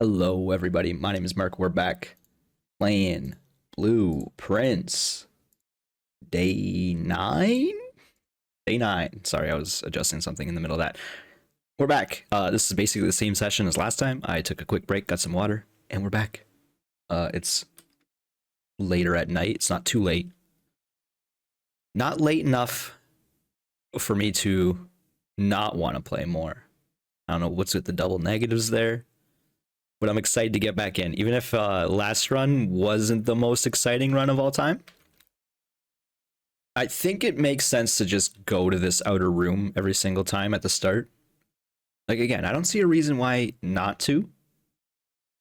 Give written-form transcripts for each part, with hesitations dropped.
Hello, everybody. My name is Mark. We're back playing Blue Prince. Day 9? Day 9. Sorry, I was adjusting something in the middle of that. We're back. This is basically the same session as last time. I took a quick break, got some water, and we're back. It's later at night. It's not too late. Not late enough for me to not want to play more. I don't know what's with the double negatives there. But I'm excited to get back in. Even if last run wasn't the most exciting run of all time, I think it makes sense to just go to this outer room every single time at the start. Like, again, I don't see a reason why not to.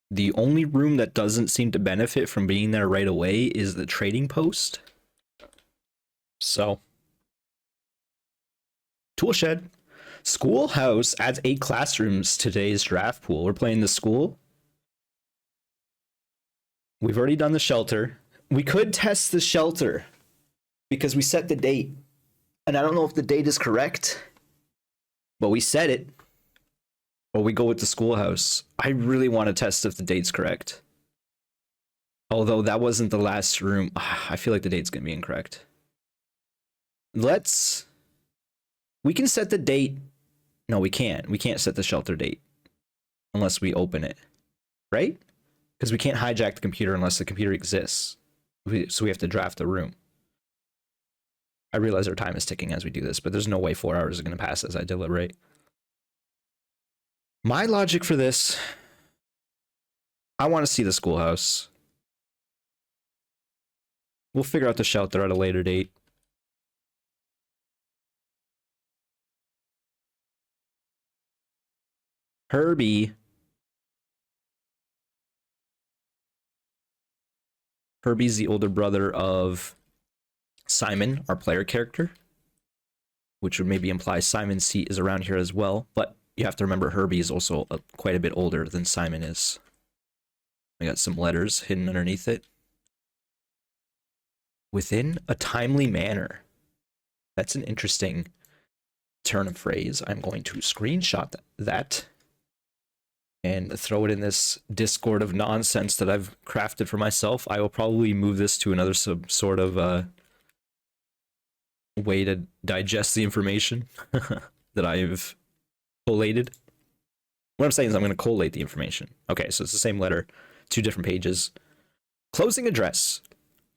The only room that doesn't seem to benefit from being there right away is the trading post. So, tool shed. Schoolhouse adds 8 classrooms to today's draft pool. We're playing the school. We've already done the shelter. We could test the shelter because we set the date. And I don't know if the date is correct, but we set it. Or we go with the schoolhouse. I really want to test if the date's correct. Although that wasn't the last room. I feel like the date's going to be incorrect. We can set the date. No, we can't. We can't set the shelter date unless we open it. Right? Because we can't hijack the computer unless the computer exists. So we have to draft the room. I realize our time is ticking as we do this, but there's no way 4 hours is going to pass as I deliberate. My logic for this, I want to see the schoolhouse. We'll figure out the shelter at a later date. Herbie's the older brother of Simon, our player character, which would maybe imply Simon's seat is around here as well. But you have to remember Herbie is also quite a bit older than Simon is. We got some letters hidden underneath it. Within a timely manner. That's an interesting turn of phrase. I'm going to screenshot that and throw it in this Discord of nonsense that I've crafted for myself. I will probably move this to another sort of way to digest the information that I've collated. What I'm saying is I'm going to collate the information. Okay, so it's the same letter, 2 different pages. Closing address.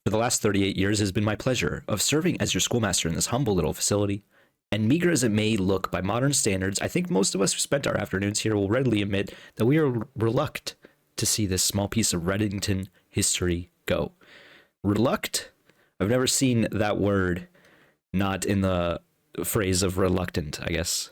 For the last 38 years, it has been my pleasure of serving as your schoolmaster in this humble little facility. And meager as it may look by modern standards, I think most of us who spent our afternoons here will readily admit that we are reluctant to see this small piece of Reddington history go. Reluctant? I've never seen that word not in the phrase of reluctant, I guess.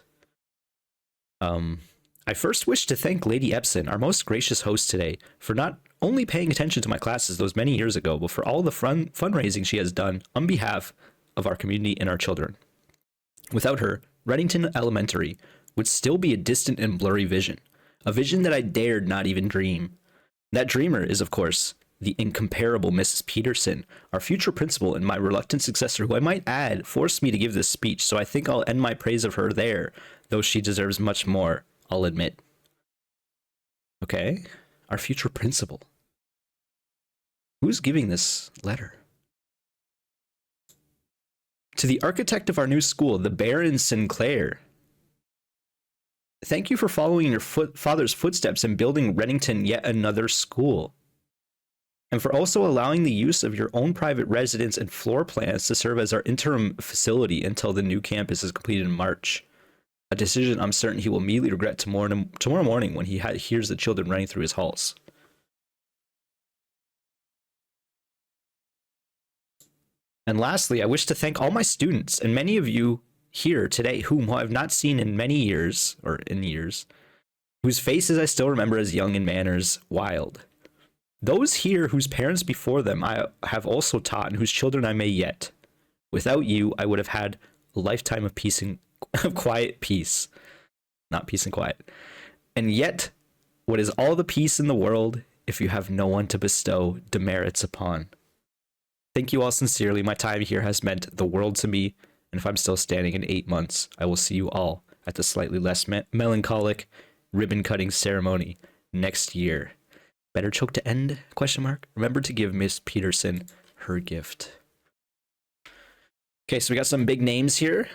I first wish to thank Lady Epson, our most gracious host today, for not only paying attention to my classes those many years ago, but for all the fundraising she has done on behalf of our community and our children. Without her, Reddington Elementary would still be a distant and blurry vision, a vision that I dared not even dream. That dreamer is, of course, the incomparable Mrs. Peterson, our future principal and my reluctant successor, who I might add forced me to give this speech, so I think I'll end my praise of her there, though she deserves much more, I'll admit. Okay, our future principal. Who's giving this letter? To the architect of our new school, the Baron Sinclair. Thank you for following in your father's footsteps and building Reddington yet another school. And for also allowing the use of your own private residence and floor plans to serve as our interim facility until the new campus is completed in March. A decision I'm certain he will immediately regret tomorrow morning when he hears the children running through his halls. And lastly, I wish to thank all my students and many of you here today whom I have not seen in many years, whose faces I still remember as young in manners wild. Those here whose parents before them I have also taught and whose children I may yet. Without you, I would have had a lifetime of peace and quiet peace. Not peace and quiet. And yet, what is all the peace in the world if you have no one to bestow demerits upon? Thank you all sincerely. My time here has meant the world to me, and if I'm still standing in 8 months, I will see you all at the slightly less melancholic ribbon-cutting ceremony next year. Better choke to end? Question mark. Remember to give Miss Peterson her gift. Okay, so we got some big names here.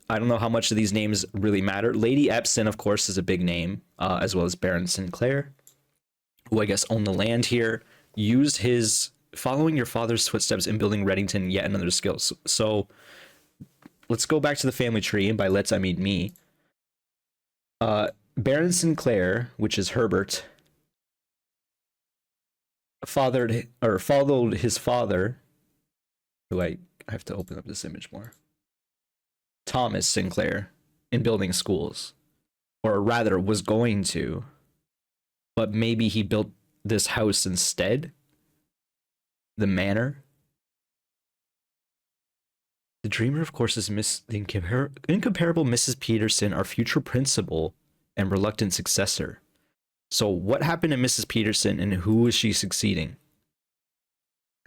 I don't know how much of these names really matter. Lady Epson, of course, is a big name, as well as Baron Sinclair, who I guess owned the land here. Used his following your father's footsteps in building Reddington, yet another skill. So let's go back to the family tree, and by let's I mean me. Baron Sinclair, which is Herbert, followed his father, who I have to open up this image more, Thomas Sinclair, in building schools, or rather was going to, but maybe he built this house instead, the manor. The dreamer, of course, is the incomparable Mrs. Peterson, our future principal and reluctant successor. So what happened to Mrs. Peterson, and who is she succeeding?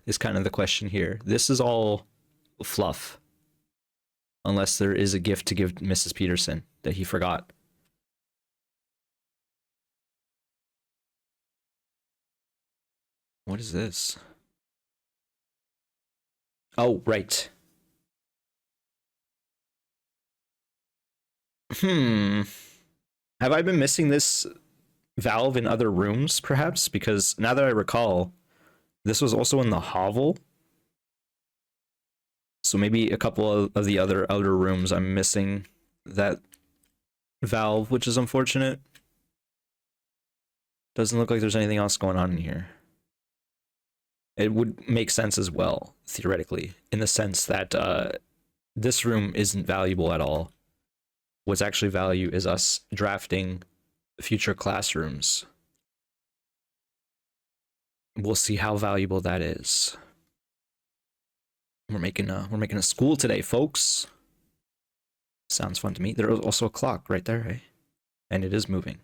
Is kind of the question here. This is all fluff, unless there is a gift to give Mrs. Peterson that he forgot. What is this? Oh, right. Have I been missing this valve in other rooms, perhaps? Because now that I recall, this was also in the hovel. So maybe a couple of the other outer rooms I'm missing that valve, which is unfortunate. Doesn't look like there's anything else going on in here. It would make sense as well, theoretically, in the sense that this room isn't valuable at all. What's actually value is us drafting future classrooms. We'll see how valuable that is. We're making a school today, folks. Sounds fun to me. There's also a clock right there, eh? And it is moving.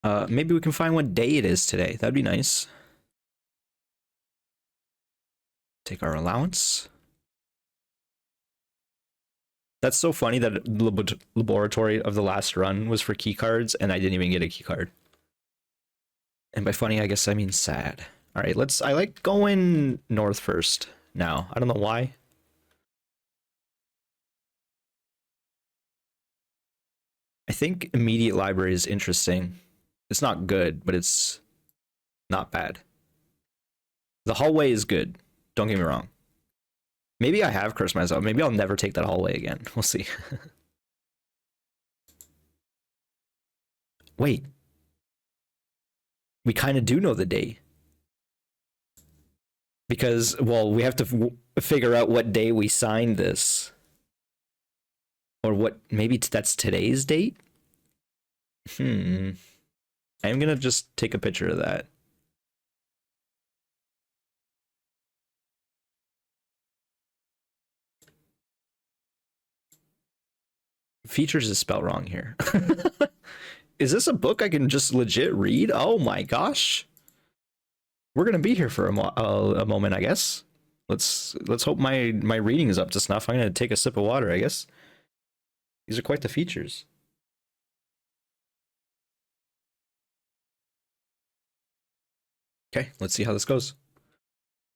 Maybe we can find what day it is today. That'd be nice. Take our allowance. That's so funny that the laboratory of the last run was for keycards, and I didn't even get a keycard. And by funny, I guess I mean sad. All right, I like going north first now. I don't know why. I think immediate library is interesting. It's not good, but it's not bad. The hallway is good. Don't get me wrong. Maybe I have cursed myself. Maybe I'll never take that hallway again. We'll see. Wait. We kind of do know the day. Because, well, we have to figure out what day we signed this. Or what, maybe that's today's date? I'm gonna just take a picture of that. Features is spelled wrong here. Is this a book I can just legit read? Oh my gosh. We're gonna be here for a moment, I guess. Let's hope my reading is up to snuff. I'm gonna take a sip of water, I guess. These are quite the features. Okay, let's see how this goes.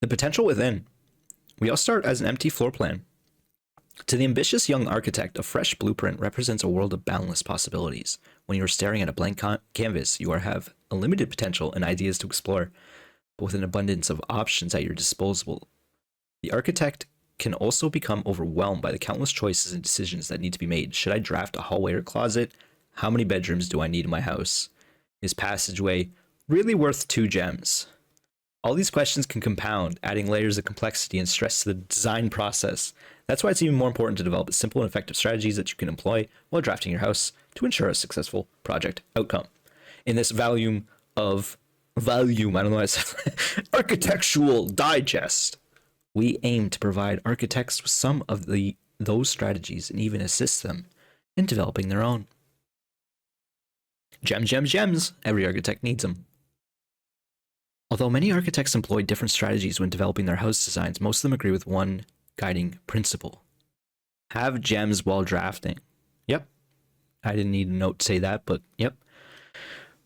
The potential within. We all start as an empty floor plan. To the ambitious young architect, a fresh blueprint represents a world of boundless possibilities. When you are staring at a blank canvas, you have a limited potential and ideas to explore, but with an abundance of options at your disposal. The architect can also become overwhelmed by the countless choices and decisions that need to be made. Should I draft a hallway or closet? How many bedrooms do I need in my house? Is passageway really worth 2 gems? All these questions can compound, adding layers of complexity and stress to the design process. That's why it's even more important to develop simple and effective strategies that you can employ while drafting your house to ensure a successful project outcome. In this volume, I don't know what I said, Architectural Digest, we aim to provide architects with some of those strategies and even assist them in developing their own. Gems. Every architect needs them. Although many architects employ different strategies when developing their house designs, most of them agree with one guiding principle. Have gems while drafting. Yep. I didn't need a note to say that, but yep.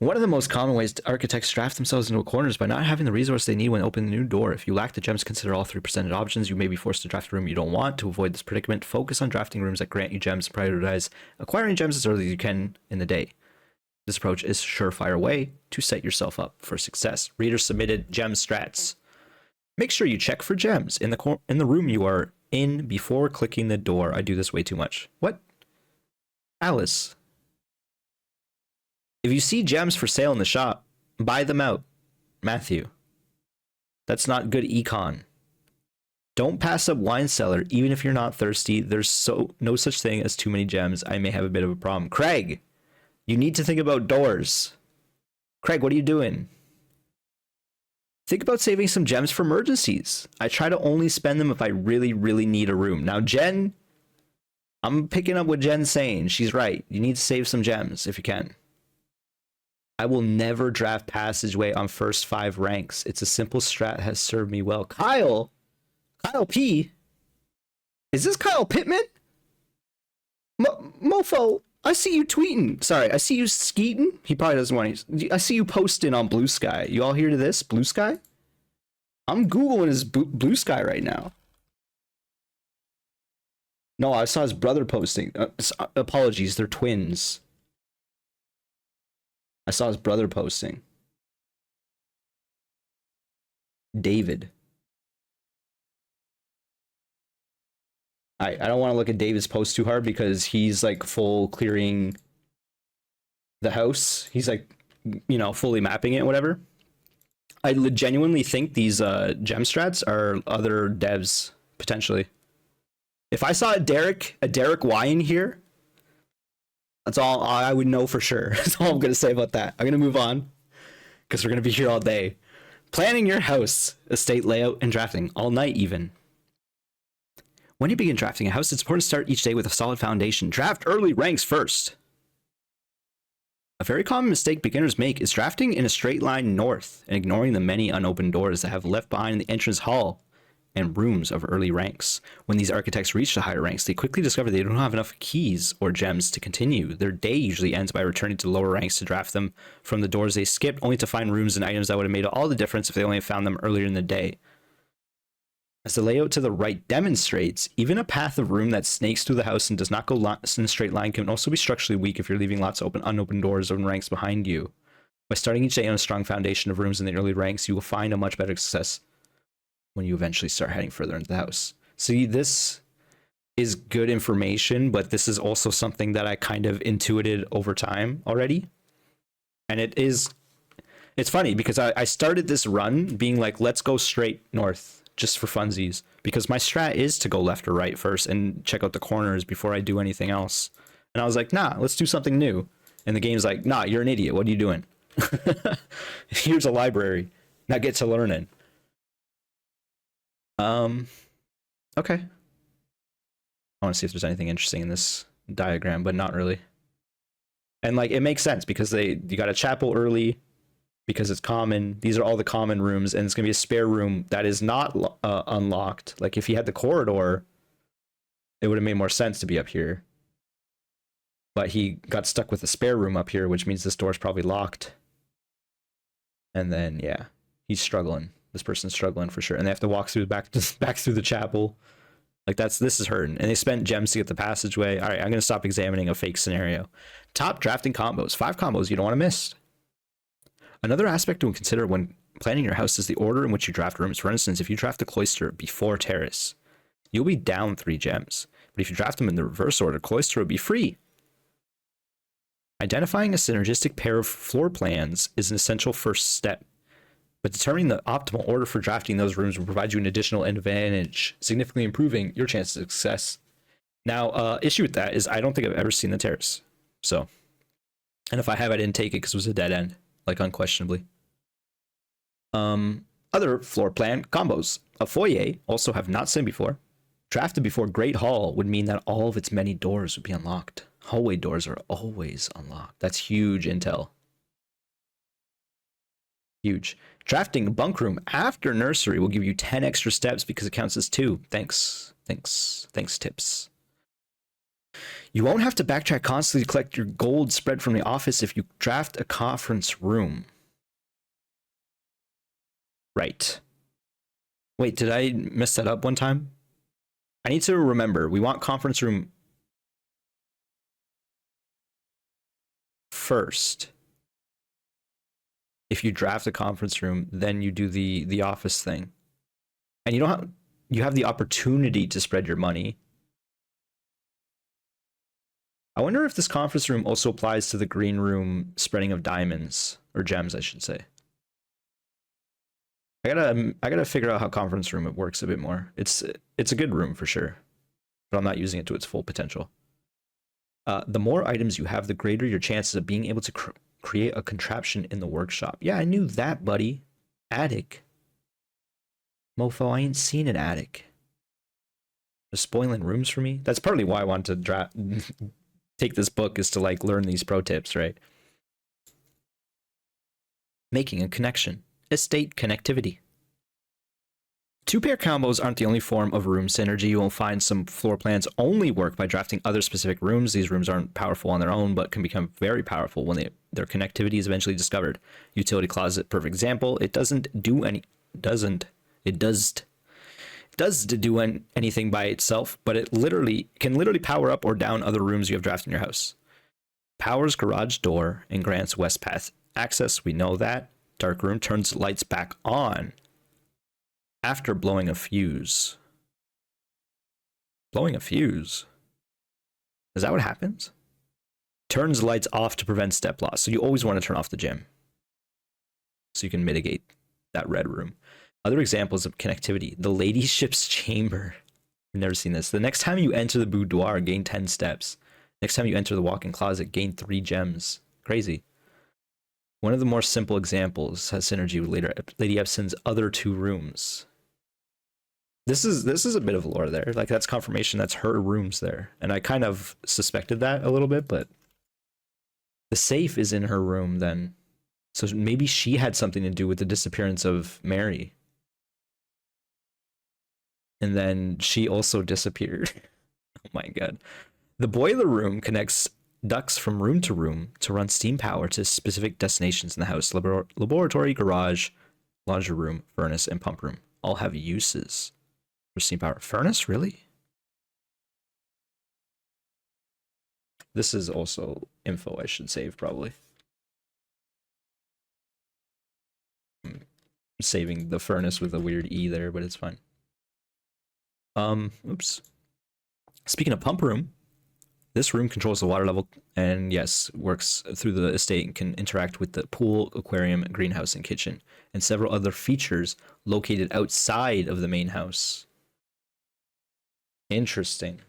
One of the most common ways architects draft themselves into a corner is by not having the resource they need when opening a new door. If you lack the gems, consider all 3 presented options. You may be forced to draft a room you don't want. To avoid this predicament, focus on drafting rooms that grant you gems and prioritize acquiring gems as early as you can in the day. This approach is a surefire way to set yourself up for success. Reader submitted gem strats. Make sure you check for gems in the room you are in before clicking the door. I do this way too much. What? Alice. If you see gems for sale in the shop, buy them out. Matthew. That's not good econ. Don't pass up wine cellar, even if you're not thirsty. There's no such thing as too many gems. I may have a bit of a problem. Craig, you need to think about doors. Craig, what are you doing? Think about saving some gems for emergencies. I try to only spend them if I really, really need a room. Now, Jen, I'm picking up what Jen's saying. She's right. You need to save some gems if you can. I will never draft passageway on first 5 ranks. It's a simple strat, has served me well. Kyle P. Is this Kyle Pittman? Mofo, I see you tweeting. Sorry, I see you skeeting. He probably doesn't want to. I see you posting on Blue Sky. You all hear to this? Blue Sky? I'm Googling his Blue Sky right now. No, I saw his brother posting. Apologies, they're twins. I saw his brother posting. David. I don't want to look at David's post too hard because he's like full clearing the house. He's like, you know, fully mapping it, whatever. I genuinely think these gem strats are other devs potentially. If I saw a Derek Y in here, that's all I would know for sure. That's all I'm going to say about that. I'm going to move on because we're going to be here all day. Planning your house, estate layout, and drafting all night even. When you begin drafting a house, it's important to start each day with a solid foundation. Draft early ranks first. A very common mistake beginners make is drafting in a straight line north and ignoring the many unopened doors that have left behind in the entrance hall and rooms of early ranks. When these architects reach the higher ranks, they quickly discover they don't have enough keys or gems to continue. Their day usually ends by returning to the lower ranks to draft them from the doors they skipped, only to find rooms and items that would have made all the difference if they only found them earlier in the day. As the layout to the right demonstrates, even a path of room that snakes through the house and does not go in a straight line can also be structurally weak if you're leaving lots of unopened doors and ranks behind you. By starting each day on a strong foundation of rooms in the early ranks, you will find a much better success when you eventually start heading further into the house. See, this is good information, but this is also something that I kind of intuited over time already. And it's funny because I started this run being like, let's go straight north just for funsies, because my strat is to go left or right first and check out the corners before I do anything else. And I was like, nah, let's do something new. And the game's like, nah, you're an idiot. What are you doing? Here's a library. Now get to learning. Okay. I want to see if there's anything interesting in this diagram, but not really. And like, it makes sense because you got a chapel early because it's common. These are all the common rooms, and it's gonna be a spare room that is not unlocked. Like if you had the corridor, it would have made more sense to be up here. But he got stuck with a spare room up here, which means this door is probably locked. And then yeah, he's struggling. This person's struggling for sure, and they have to walk through back through the chapel. Like this is hurting, and they spent gems to get the passageway. All right, I'm gonna stop examining a fake scenario. Top drafting combos, 5 combos you don't want to miss. Another aspect to consider when planning your house is the order in which you draft rooms. For instance, if you draft the cloister before terrace, you'll be down 3 gems. But if you draft them in the reverse order, cloister will be free. Identifying a synergistic pair of floor plans is an essential first step. But determining the optimal order for drafting those rooms will provide you an additional advantage, significantly improving your chances of success. Now, issue with that is I don't think I've ever seen the terrace. So, and if I have, I didn't take it because it was a dead end. Like unquestionably. Other floor plan combos. A foyer, also have not seen before. Drafted before Great Hall would mean that all of its many doors would be unlocked. Hallway doors are always unlocked. That's huge intel. Huge. Drafting bunk room after nursery will give you 10 extra steps because it counts as 2. Thanks tips. You won't have to backtrack constantly to collect your gold spread from the office if you draft a conference room. Right. Wait, did I mess that up one time? I need to remember. We want conference room first. If you draft a conference room, then you do the office thing. And you have the opportunity to spread your money. I wonder if this conference room also applies to the green room spreading of diamonds, or gems, I should say. I gotta figure out how conference room it works a bit more. It's a good room for sure, but I'm not using it to its full potential. The more items you have, the greater your chances of being able to create a contraption in the workshop. Yeah, I knew that, buddy. Attic. Mofo, I ain't seen an attic. They're spoiling rooms for me. That's partly why I wanted to take this book, is to like learn these pro tips, right? Making a connection. Estate connectivity. Two-pair combos aren't the only form of room synergy. You will find some floor plans only work by drafting other specific rooms. These rooms aren't powerful on their own, but can become very powerful when their connectivity is eventually discovered. Utility closet, perfect example. It does do anything by itself, but it can literally power up or down other rooms you have drafted in your house. Powers garage door and grants west path access. We know that. Dark room turns lights back on after blowing a fuse. Blowing a fuse? Is that what happens? Turns lights off to prevent step loss. So you always want to turn off the gym, so you can mitigate that red room. Other examples of connectivity. The ladyship's chamber. I've never seen this. The next time you enter the boudoir, gain 10 steps. Next time you enter the walk-in closet, gain 3 gems. Crazy. One of the more simple examples has synergy with Lady Epson's other 2 rooms. This is a bit of lore there. Like, that's confirmation that's her rooms there. And I kind of suspected that a little bit, but the safe is in her room then. So maybe she had something to do with the disappearance of Mary. And then she also disappeared. Oh my god. The boiler room connects ducts from room to room to run steam power to specific destinations in the house. Laboratory, garage, laundry room, furnace, and pump room all have uses for steam power. Furnace, really? This is also info I should save, probably. I'm saving the furnace with a weird E there, but it's fine. Oops. Speaking of pump room, this room controls the water level and, yes, works through the estate and can interact with the pool, aquarium, greenhouse, and kitchen, and several other features located outside of the main house. Interesting.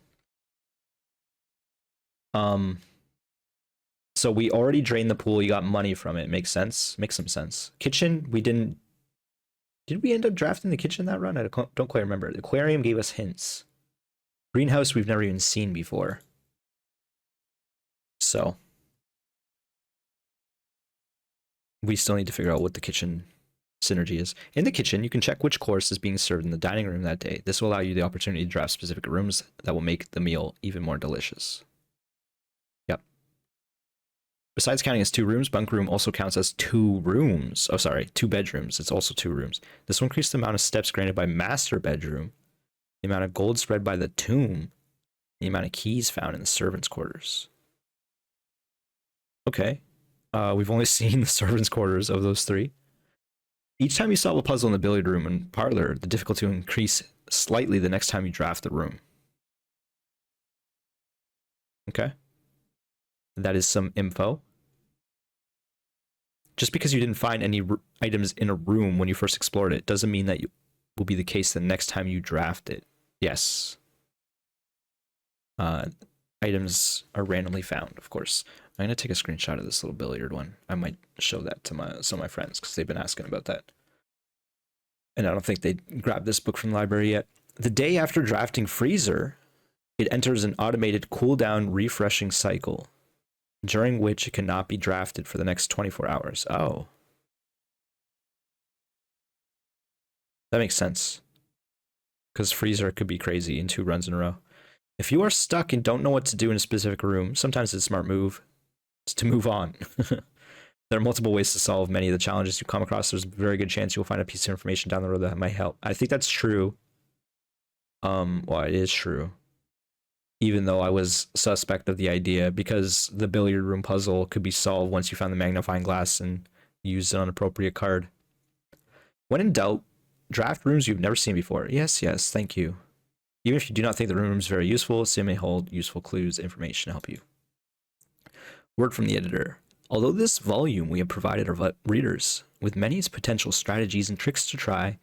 So we already drained the pool. You got money from it. Makes sense. Makes some sense. Kitchen, we didn't. Did we end up drafting the kitchen that run? I don't quite remember. The aquarium gave us hints. Greenhouse, we've never even seen before. So we still need to figure out what the kitchen synergy is. In the kitchen, you can check which course is being served in the dining room that day. This will allow you the opportunity to draft specific rooms that will make the meal even more delicious. Yep. Besides counting as 2 rooms, bunk room also counts as 2 rooms. Oh, sorry, 2 bedrooms. It's also 2 rooms. This will increase the amount of steps granted by master bedroom, the amount of gold spread by the tomb, the amount of keys found in the servants' quarters. Okay. We've only seen the servants' quarters of those 3. Each time you solve a puzzle in the billiard room and parlor, the difficulty will increase slightly the next time you draft the room. Okay. That is some info. Just because you didn't find any items in a room when you first explored it doesn't mean that will be the case the next time you draft it. Yes. Items are randomly found, of course. I'm going to take a screenshot of this little billiard one. I might show that to some of my friends because they've been asking about that. And I don't think they grabbed this book from the library yet. The day after drafting Freezer, it enters an automated cooldown refreshing cycle, during which it cannot be drafted for the next 24 hours. Oh. That makes sense. Because Freezer could be crazy in 2 runs in a row. If you are stuck and don't know what to do in a specific room, sometimes it's a smart move is to move on. There are multiple ways to solve many of the challenges you come across. There's a very good chance you'll find a piece of information down the road that might help. I think that's true. Well, it is true. Even though I was suspect of the idea, because the billiard room puzzle could be solved once you found the magnifying glass and used an appropriate card. When in doubt, draft rooms you've never seen before. Yes, thank you. Even if you do not think the room is very useful, Sim may hold useful clues, information to help you. Word from the editor. Although this volume we have provided our readers with many potential strategies and tricks to try,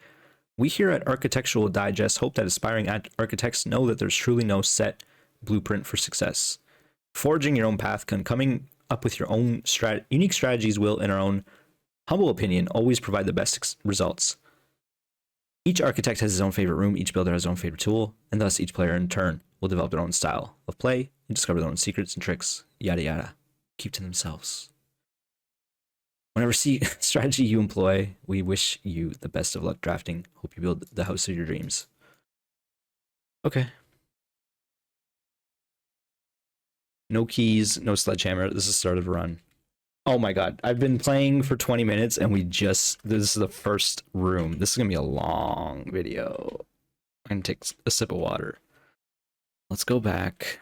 we here at Architectural Digest hope that aspiring architects know that there's truly no set blueprint for success. Forging your own path and coming up with your own unique strategies will, in our own humble opinion, always provide the best results. Each architect has his own favorite room, each builder has his own favorite tool, and thus each player in turn will develop their own style of play and discover their own secrets and tricks, yada yada. Keep to themselves. Whatever strategy you employ, we wish you the best of luck drafting. Hope you build the house of your dreams. Okay. No keys, no sledgehammer. This is the start of a run. Oh my god, I've been playing for 20 minutes and this is the first room. This is gonna be a long video. I'm gonna take a sip of water. Let's go back.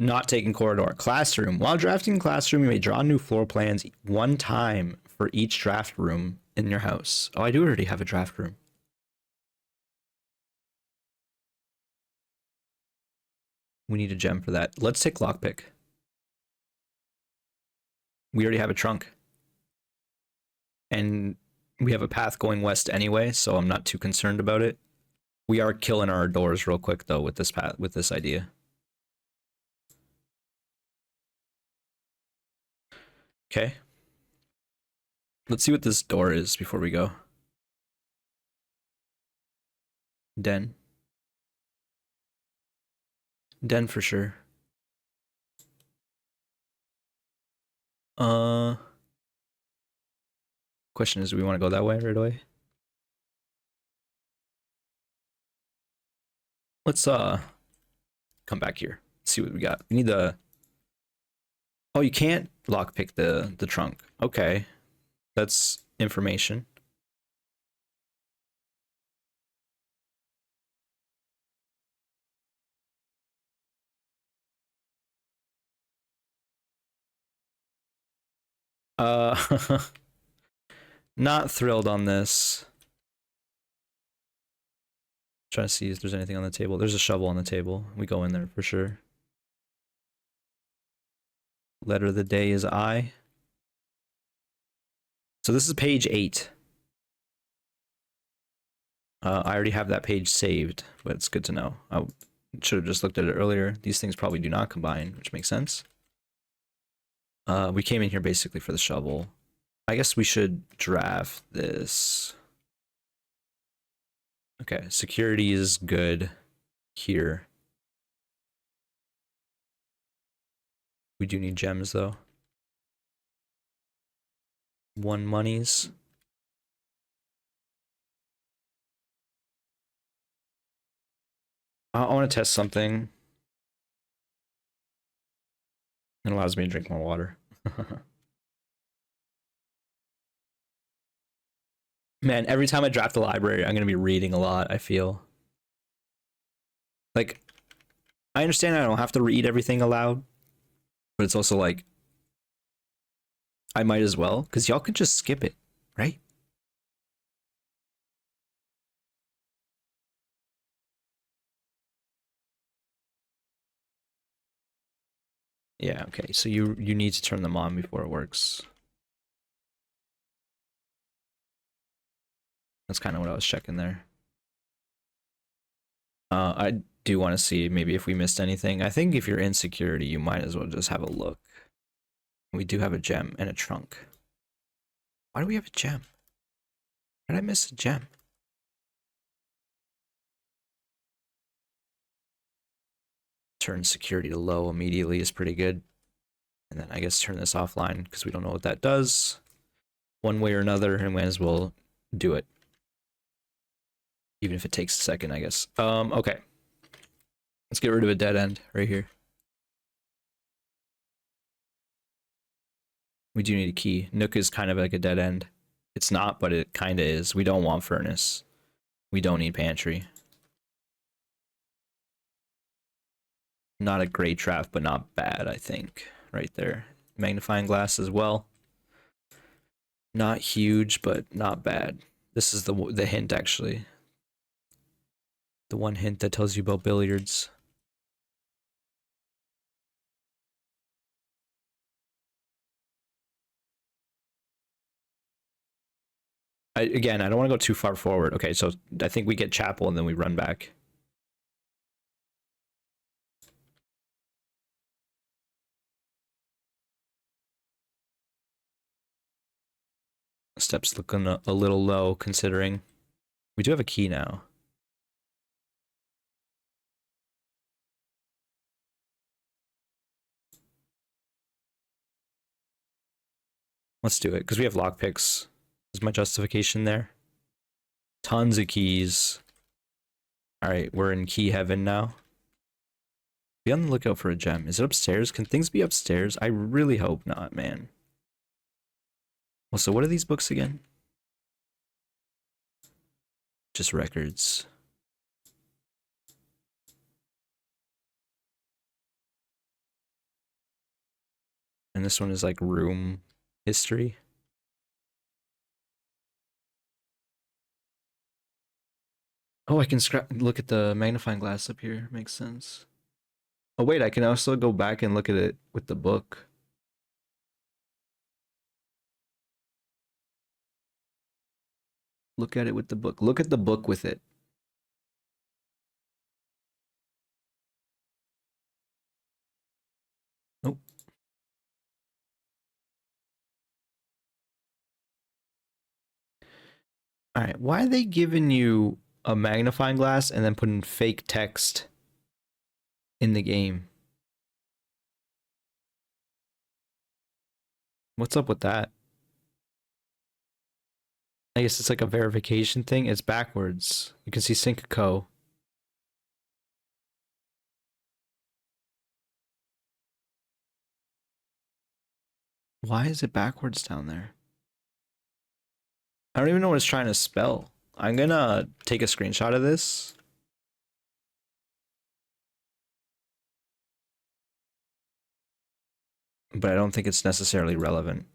Not taking corridor. Classroom. While drafting classroom, you may draw new floor plans one time for each draft room in your house. Oh, I do already have a draft room. We need a gem for that. Let's take lockpick. We already have a trunk. And we have a path going west anyway, so I'm not too concerned about it. We are killing our doors real quick though with this path, with this idea. Okay. Let's see what this door is before we go. Den. Den for sure. Question is, do we want to go that way right away? Let's come back here. See what we got. We need the. Oh, you can't lockpick the trunk. Okay, that's information. Not thrilled on this. Trying to see if there's anything on the table. There's a shovel on the table. We go in there for sure. Letter of the day is I. So this is page 8. I already have that page saved, but it's good to know. I should have just looked at it earlier. These things probably do not combine, which makes sense. We came in here basically for the shovel. I guess we should draft this. Okay, security is good here. We do need gems though. 1 monies. I want to test something. It allows me to drink more water. Man, every time I draft the library, I'm going to be reading a lot, I feel. Like, I understand I don't have to read everything aloud, but it's also like, I might as well, because y'all could just skip it, right? Yeah, okay, so you need to turn them on before it works. That's kind of what I was checking there. I do want to see maybe if we missed anything. I think if you're in security, you might as well just have a look. We do have a gem and a trunk. Why do we have a gem? Did I miss a gem? Turn security to low immediately is pretty good. And then I guess turn this offline because we don't know what that does. One way or another, and might as well do it. Even if it takes a second, I guess. Okay. Let's get rid of a dead end right here. We do need a key. Nook is kind of like a dead end. It's not, but it kind of is. We don't want furnace. We don't need pantry. Not a great trap, but not bad, I think. Right there. Magnifying glass as well. Not huge, but not bad. This is the hint, actually. The one hint that tells you about billiards. Again, I don't want to go too far forward. Okay, so I think we get chapel and then we run back. Steps looking a little low considering we do have a key now. Let's do it because we have lockpicks. Is my justification there? Tons of keys. All right, we're in key heaven now. Be on the lookout for a gem. Is it upstairs? Can things be upstairs? I really hope not, man. Well, so what are these books again? Just records. And this one is like room history. Oh, I can look at the magnifying glass up here. Makes sense. Oh, wait, I can also go back and look at it with the book. Look at it with the book. Look at the book with it. Nope. All right, why are they giving you a magnifying glass and then putting fake text in the game? What's up with that? I guess it's like a verification thing. It's backwards. You can see Sync.co. Why is it backwards down there? I don't even know what it's trying to spell. I'm gonna take a screenshot of this. But I don't think it's necessarily relevant.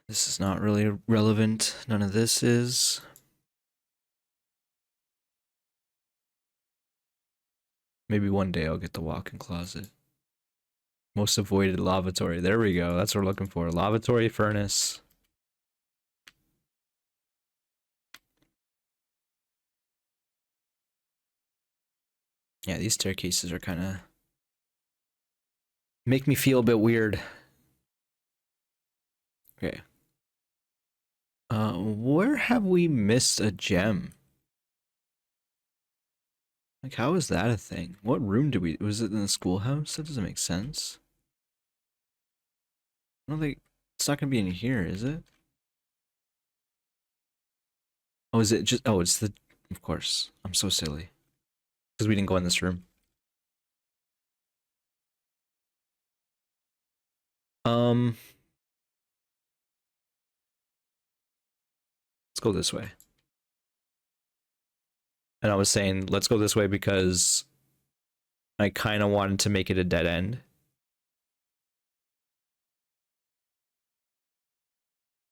This is not really relevant. None of this is. Maybe one day I'll get the walk-in closet. Most avoided lavatory. There we go. That's what we're looking for. Lavatory furnace. Yeah, these staircases are kind of make me feel a bit weird. Okay. Where have we missed a gem? Like, how is that a thing? What room did we... Was it in the schoolhouse? That doesn't make sense. I don't think... It's not gonna be in here, is it? Oh, is it just... Oh, it's the... Of course. I'm so silly. Because we didn't go in this room. Let's go this way. And I was saying, let's go this way because I kind of wanted to make it a dead end.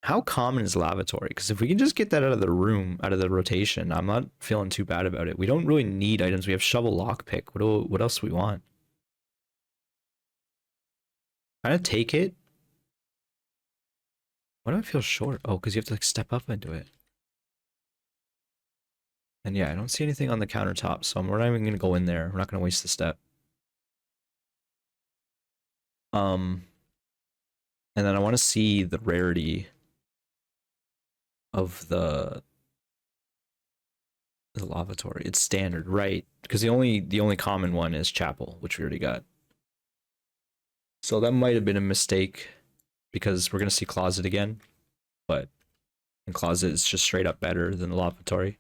How common is lavatory? Because if we can just get that out of the room, out of the rotation, I'm not feeling too bad about it. We don't really need items. We have shovel lockpick. What else do we want? Kind of take it. Why do I feel short? Oh, because you have to like step up into it. And yeah, I don't see anything on the countertop, so we're not even going to go in there. We're not going to waste the step. And then I want to see the rarity of the lavatory. It's standard, right? Because the only common one is chapel, which we already got. So that might have been a mistake because we're going to see closet again, but in closet is just straight up better than the lavatory.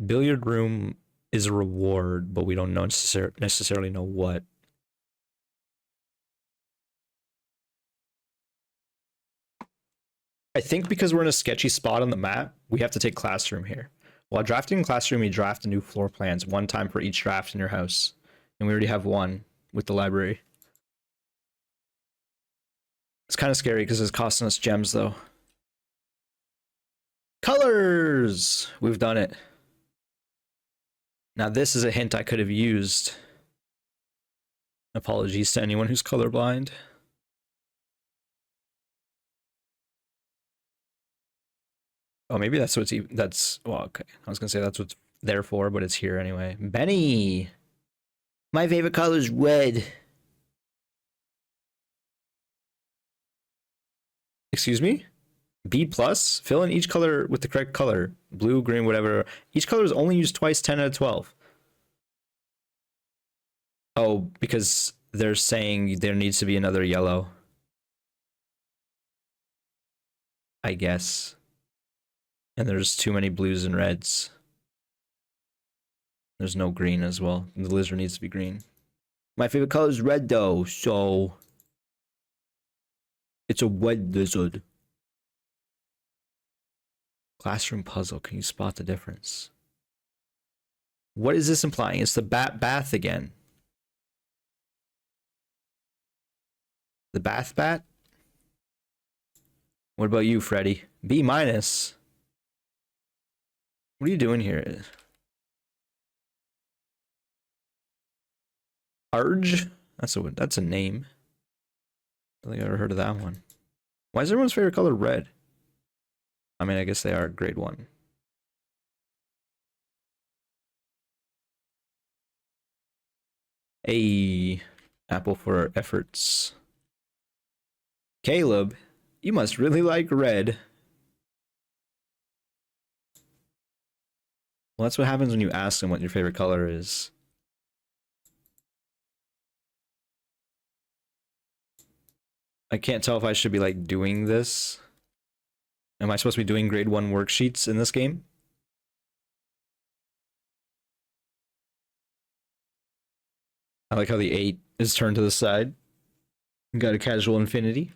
Billiard room is a reward, but we don't necessarily know what. I think because we're in a sketchy spot on the map, we have to take classroom here. While drafting in classroom, you draft the new floor plans one time for each draft in your house. And we already have one with the library. It's kind of scary because it's costing us gems though. Colors! We've done it. Now this is a hint I could have used. Apologies to anyone who's colorblind. Oh, maybe that's what's well, okay. I was gonna say that's what's there for, but it's here anyway. Benny! My favorite color is red. Excuse me? B plus? Fill in each color with the correct color. Blue, green, whatever. Each color is only used twice, 10 out of 12. Oh, because they're saying there needs to be another yellow. I guess. And there's too many blues and reds. There's no green as well. The lizard needs to be green. My favorite color is red though, so it's a red lizard. Classroom puzzle. Can you spot the difference? What is this implying? It's the bath again. The bath bat? What about you, Freddy? B minus. What are you doing here? Arge? That's a name. I don't think I ever heard of that one. Why is everyone's favorite color red? I mean, I guess they are grade 1. A apple for efforts. Caleb, you must really like red. Well, that's what happens when you ask them what your favorite color is. I can't tell if I should be like doing this. Am I supposed to be doing grade 1 worksheets in this game? I like how the 8 is turned to the side. Got a casual infinity.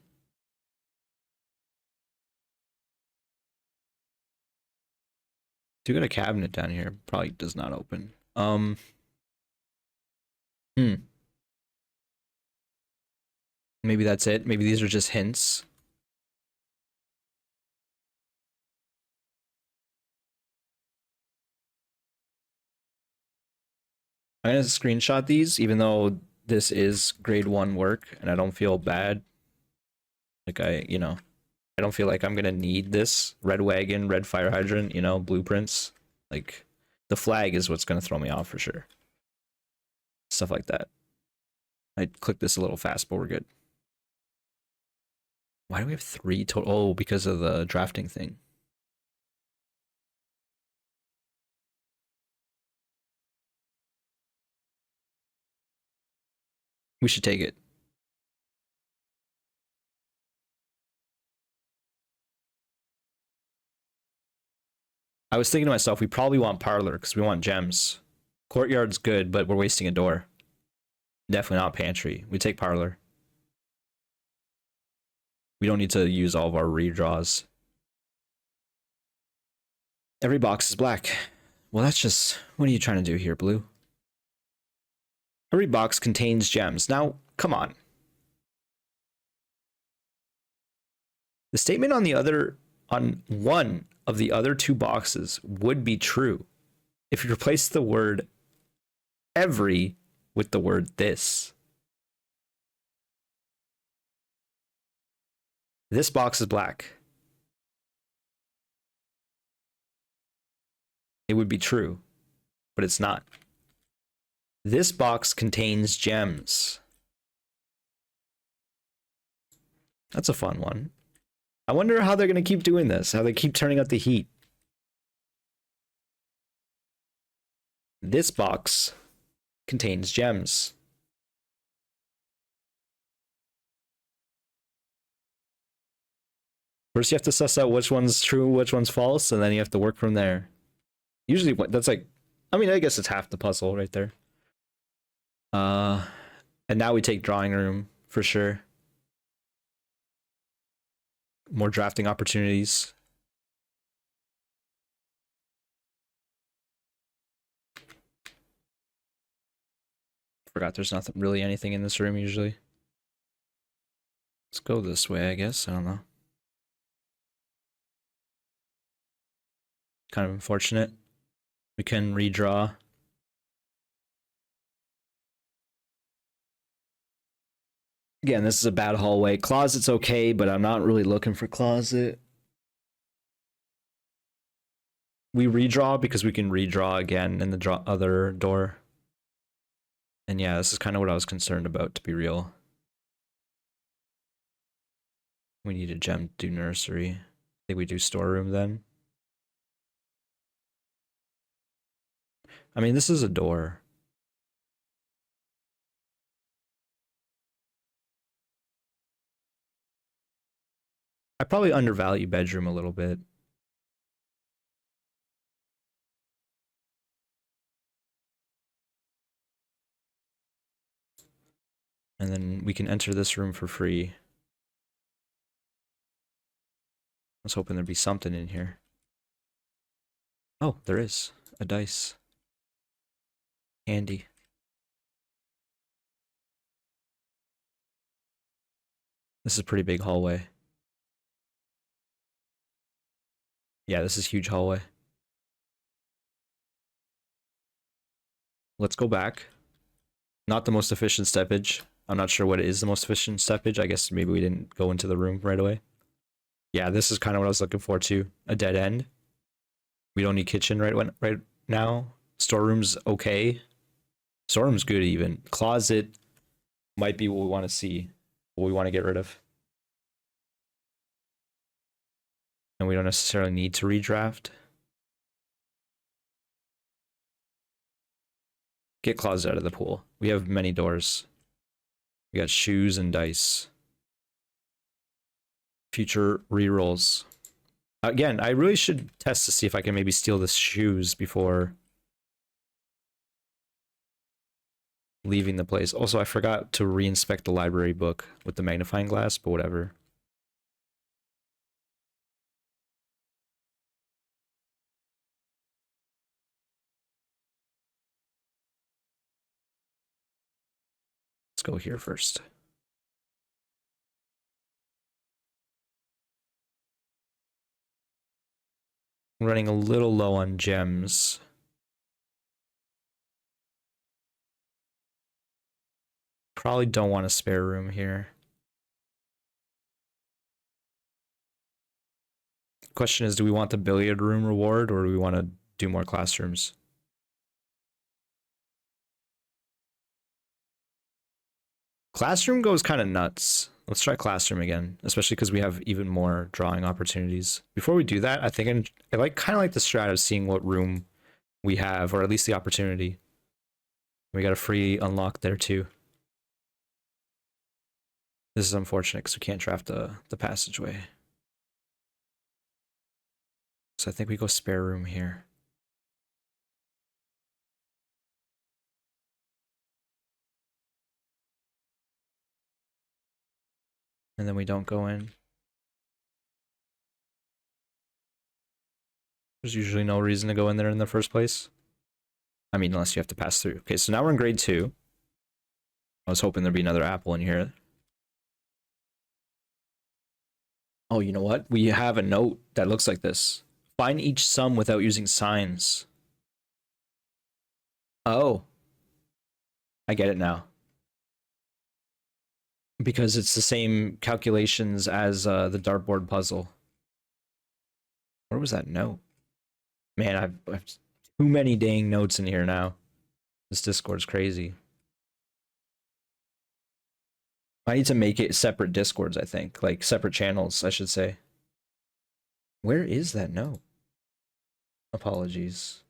Do got a cabinet down here. Probably does not open. Maybe that's it. Maybe these are just hints. I'm gonna screenshot these, even though this is grade 1 work, and I don't feel bad. Like I don't feel like I'm gonna need this. Red wagon, red fire hydrant, blueprints. Like, the flag is what's gonna throw me off for sure. Stuff like that. I clicked this a little fast, but we're good. Why do we have 3 total? Oh, because of the drafting thing. We should take it. I was thinking to myself, we probably want parlor because we want gems. Courtyard's good, but we're wasting a door. Definitely not pantry. We take parlor. We don't need to use all of our redraws. Every box is black. Well, that's just... What are you trying to do here, Blue? Every box contains gems. Now, come on. The statement on one of the other 2 boxes would be true if you replace the word every with the word this. This box is black. It would be true, but it's not. This box contains gems. That's a fun one. I wonder how they're going to keep doing this, how they keep turning up the heat. This box contains gems. First, you have to suss out which one's true, which one's false, and then you have to work from there. Usually, that's like, I mean, I guess it's half the puzzle right there. And now we take drawing room for sure. More drafting opportunities. Forgot there's nothing really anything in this room usually. Let's go this way, I guess. I don't know. Kind of unfortunate. We can redraw. Again, this is a bad hallway. Closet's okay, but I'm not really looking for closet. We redraw because we can redraw again in the other door. And yeah, this is kind of what I was concerned about, to be real. We need a gem to do nursery. I think we do storeroom then. I mean, this is a door. I probably undervalue bedroom a little bit. And then we can enter this room for free. I was hoping there'd be something in here. Oh, there is. A dice. Handy. This is a pretty big hallway. Yeah, this is a huge hallway. Let's go back. Not the most efficient steppage. I'm not sure what is the most efficient steppage. I guess maybe we didn't go into the room right away. Yeah, this is kind of what I was looking for too. A dead end. We don't need kitchen right now. Storeroom's okay. Storeroom's good even. Closet might be what we want to see. What we want to get rid of. And we don't necessarily need to redraft. Get closet out of the pool. We have many doors. We got shoes and dice. Future rerolls. Again, I really should test to see if I can maybe steal the shoes before leaving the place. Also, I forgot to reinspect the library book with the magnifying glass, but whatever. Let's go here first. I'm running a little low on gems. Probably don't want a spare room here. Question is, do we want the billiard room reward or do we want to do more classrooms? Classroom goes kind of nuts. Let's try classroom again, especially because we have even more drawing opportunities. Before we do that, I think I kind of like the strat of seeing what room we have, or at least the opportunity. We got a free unlock there too. This is unfortunate because we can't draft the passageway. So I think we go spare room here. And then we don't go in. There's usually no reason to go in there in the first place. I mean, unless you have to pass through. Okay, so now we're in grade 2. I was hoping there'd be another apple in here. Oh, you know what? We have a note that looks like this. Find each sum without using signs. Oh. I get it now. Because it's the same calculations as the dartboard puzzle. Where was that note? Man, I've too many dang notes in here now. This Discord's crazy. I need to make it separate Discords, I think. Like, separate channels, I should say. Where is that note? Apologies.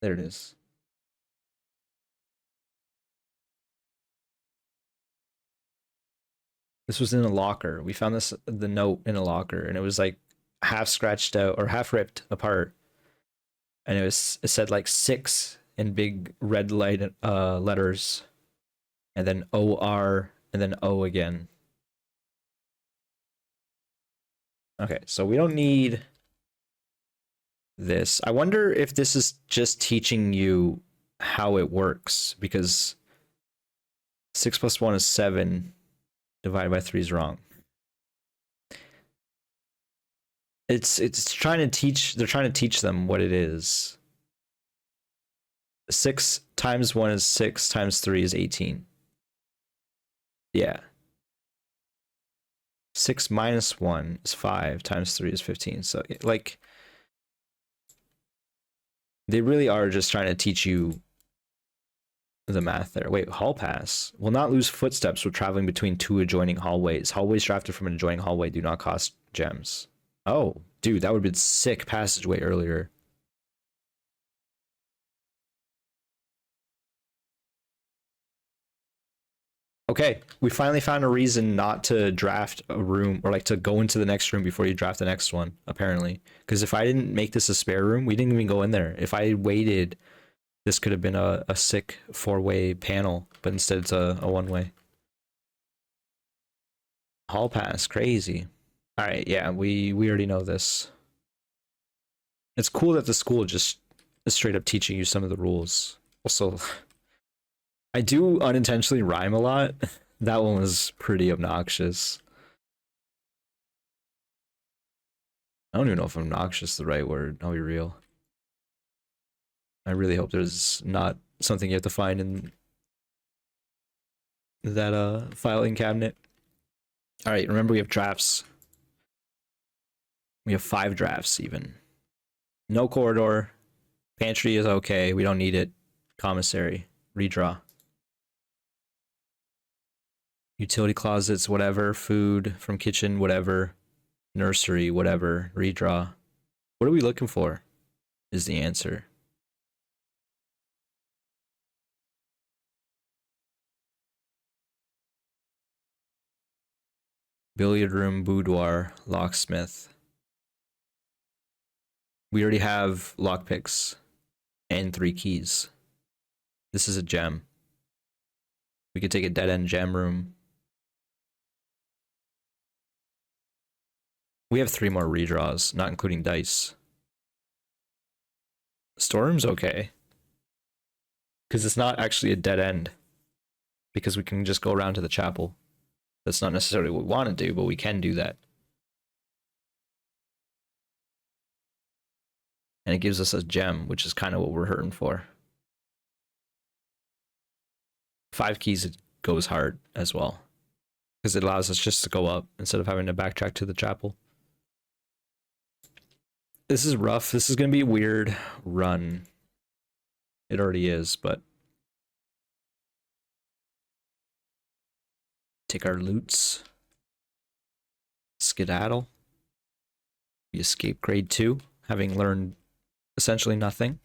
There it is. This was in a locker. We found the note in a locker, and it was like half scratched out or half ripped apart, and it said like 6 in big red light letters, and then OR and then O again. Okay, so we don't need this. I wonder if this is just teaching you how it works, because 6 plus 1 is 7 divided by 3 is wrong. It's trying to teach, they're trying to teach them what it is. 6 times 1 is 6 times 3 is 18. Yeah. 6 minus 1 is 5 times 3 is 15. So like they really are just trying to teach you the math there. Wait, hall pass will not lose footsteps when traveling between 2 adjoining hallways. Hallways drafted from an adjoining hallway do not cost gems. Oh, dude, that would have been sick passageway earlier. Okay, we finally found a reason not to draft a room, or like to go into the next room before you draft the next one, apparently. Because if I didn't make this a spare room, we didn't even go in there. If I waited, this could have been a sick 4-way panel, but instead it's a 1-way. Hall pass, crazy. All right, yeah, we already know this. It's cool that the school just is straight up teaching you some of the rules. Also, I do unintentionally rhyme a lot. That one was pretty obnoxious. I don't even know if obnoxious is the right word. I'll be real. I really hope there's not something you have to find in that filing cabinet. All right, remember we have drafts. We have 5 drafts even. No corridor. Pantry is okay. We don't need it. Commissary. Redraw. Utility closets, whatever. Food from kitchen, whatever. Nursery, whatever. Redraw. What are we looking for? Is the answer. Billiard room, boudoir, locksmith. We already have lockpicks and 3 keys. This is a gem. We could take a dead end gem room. We have 3 more redraws, not including dice. Storeroom's okay. Because it's not actually a dead end. Because we can just go around to the chapel. That's not necessarily what we want to do, but we can do that. And it gives us a gem, which is kind of what we're hurting for. 5 keys, it goes hard as well. Because it allows us just to go up instead of having to backtrack to the chapel. This is rough. This is going to be a weird run. It already is, but take our loots. Skedaddle. We escape grade 2, having learned essentially nothing.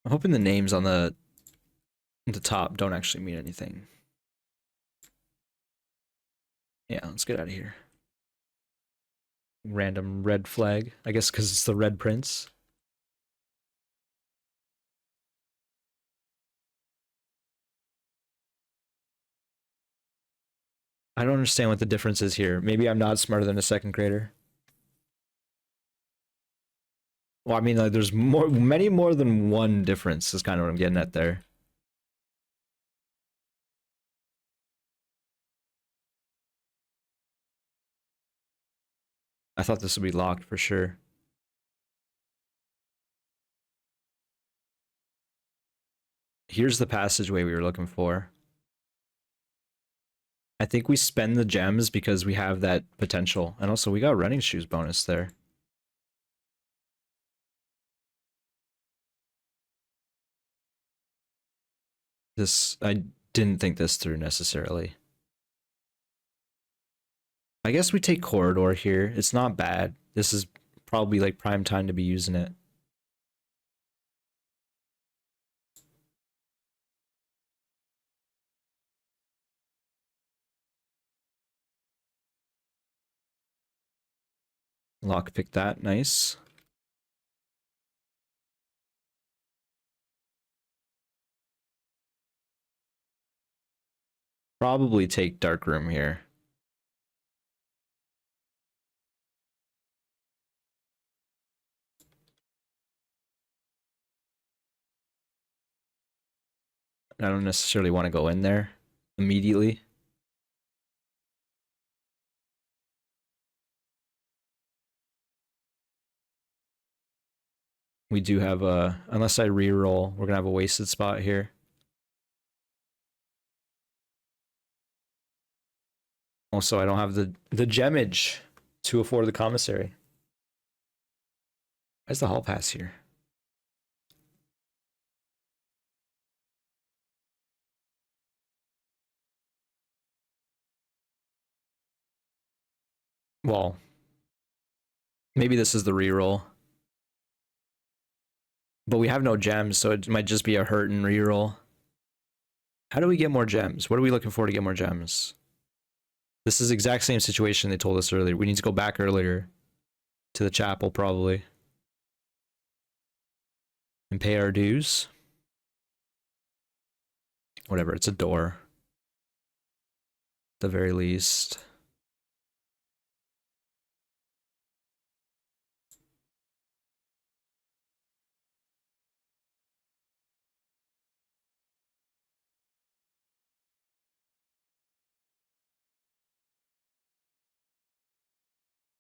I'm hoping the names on the top don't actually mean anything. Yeah, let's get out of here. Random red flag. I guess because it's the Red Prince. I don't understand what the difference is here. Maybe I'm not smarter than a 2nd grader. Well, I mean, like, there's many more than one difference is kind of what I'm getting at there. I thought this would be locked for sure. Here's the passageway we were looking for. I think we spend the gems because we have that potential. And also, we got running shoes bonus there. I didn't think this through necessarily. I guess we take corridor here. It's not bad. This is probably like prime time to be using it. Lockpick that, nice. Probably take dark room here. I don't necessarily want to go in there immediately. We do have a, unless I re-roll, we're gonna have a wasted spot here. Also, I don't have the gemage to afford the commissary. Why's the hall pass here? Well, maybe this is the reroll. But we have no gems, so it might just be a hurt and reroll. How do we get more gems? What are we looking for to get more gems? This is the exact same situation they told us earlier. We need to go back earlier to the chapel, probably. And pay our dues. Whatever, it's a door. At the very least.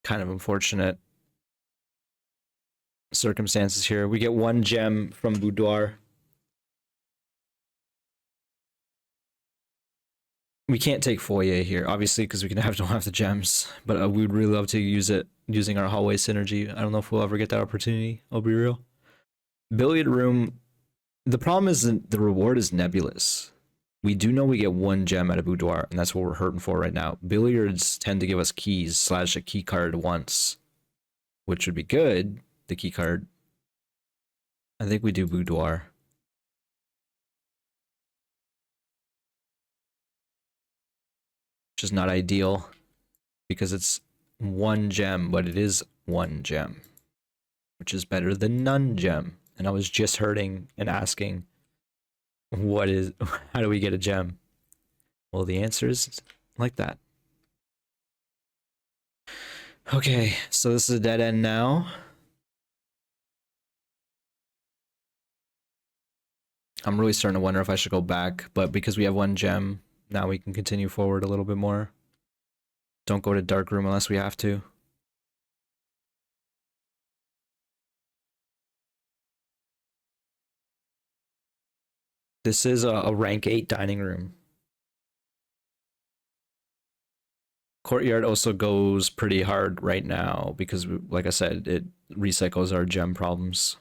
Kind of unfortunate circumstances here. We get one gem from Boudoir. We can't take Foyer here, obviously, because we don't have the gems. But we would really love to use it using our hallway synergy. I don't know if we'll ever get that opportunity. I'll be real. Billiard room. The problem is the reward is nebulous. We do know we get one gem out of Boudoir, and that's what we're hurting for right now. Billiards tend to give us keys / a key card once, which would be good, the key card. I think we do Boudoir. Which is not ideal, because it's one gem, but it is one gem. Which is better than none gem. And I was just hurting and asking, how do we get a gem? Well, the answer is like that. Okay, so this is a dead end now. I'm really starting to wonder if I should go back, but because we have one gem, now we can continue forward a little bit more. Don't go to dark room unless we have to. This is a rank 8 dining room. Courtyard also goes pretty hard right now because, like I said, it recycles our gem problems.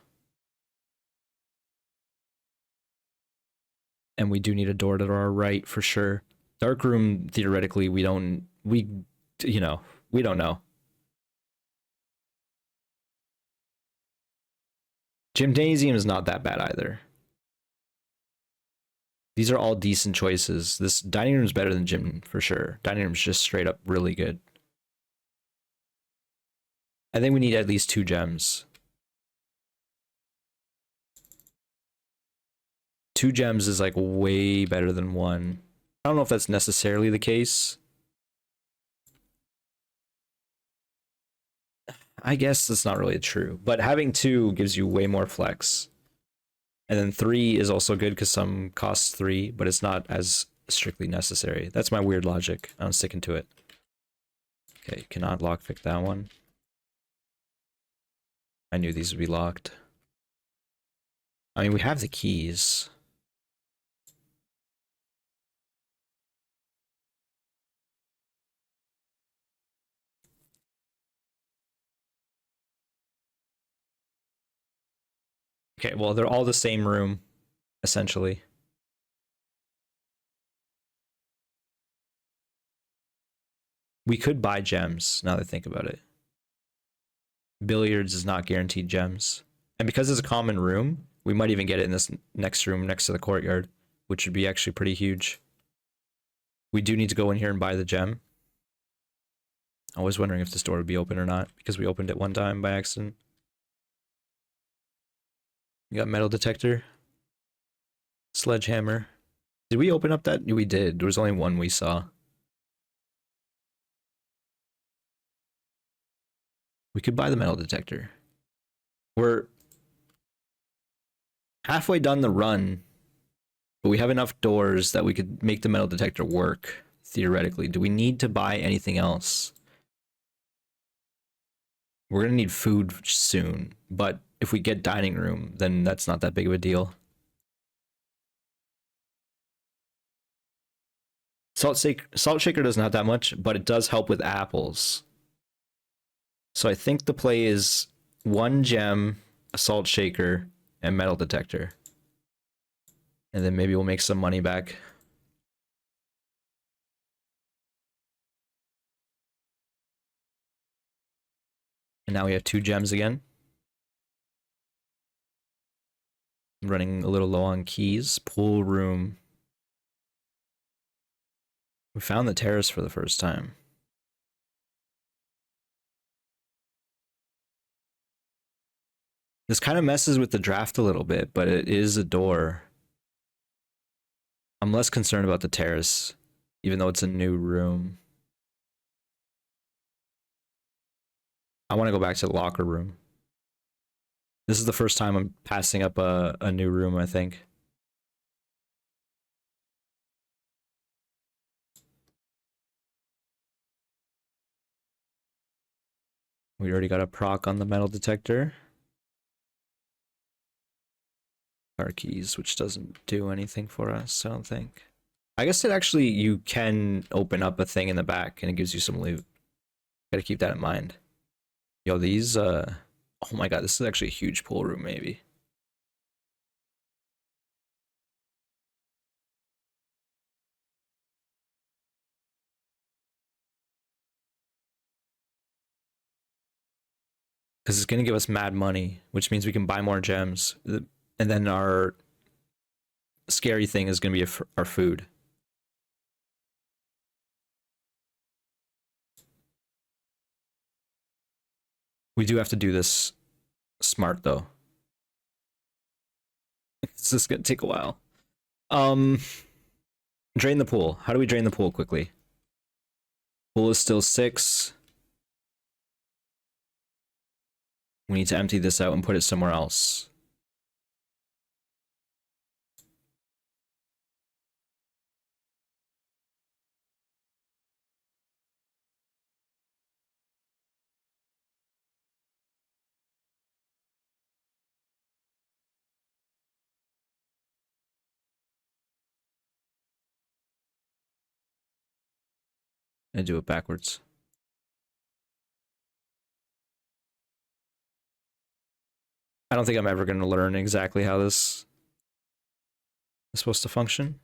And we do need a door to our right for sure. Dark room, theoretically, we don't know. Gymnasium is not that bad either. These are all decent choices. This dining room is better than gym for sure. Dining room is just straight up really good. I think we need at least 2 gems. 2 gems is like way better than 1. I don't know if that's necessarily the case. I guess that's not really true, but having 2 gives you way more flex. And then 3 is also good because some costs 3, but it's not as strictly necessary. That's my weird logic. I'm sticking to it. Okay, cannot lockpick that one. I knew these would be locked. I mean, we have the keys. Okay, well, they're all the same room, essentially. We could buy gems, now that I think about it. Billiards is not guaranteed gems. And because it's a common room, we might even get it in this next room next to the courtyard, which would be actually pretty huge. We do need to go in here and buy the gem. I was wondering if this door would be open or not, because we opened it one time by accident. We got metal detector. Sledgehammer. Did we open up that? We did. There was only one we saw. We could buy the metal detector. We're halfway done the run, but we have enough doors that we could make the metal detector work, theoretically. Do we need to buy anything else? We're gonna need food soon, but if we get dining room, then that's not that big of a deal. Salt shaker doesn't have that much, but it does help with apples. So I think the play is 1 gem, a salt shaker, and metal detector. And then maybe we'll make some money back. And now we have 2 gems again. I'm running a little low on keys. Pool room. We found the terrace for the first time. This kind of messes with the draft a little bit, but it is a door. I'm less concerned about the terrace, even though it's a new room. I want to go back to the locker room. This is the first time I'm passing up a new room, I think. We already got a proc on the metal detector. Car keys, which doesn't do anything for us, I don't think. I guess it actually, you can open up a thing in the back and it gives you some loot. Gotta keep that in mind. Yo, these, oh my god, this is actually a huge pool room, maybe. Because it's gonna give us mad money, which means we can buy more gems. And then our scary thing is gonna be our food. We do have to do this smart, though. This is gonna take a while. Drain the pool. How do we drain the pool quickly? Pool is still 6. We need to empty this out and put it somewhere else. And do it backwards. I don't think I'm ever going to learn exactly how this is supposed to function.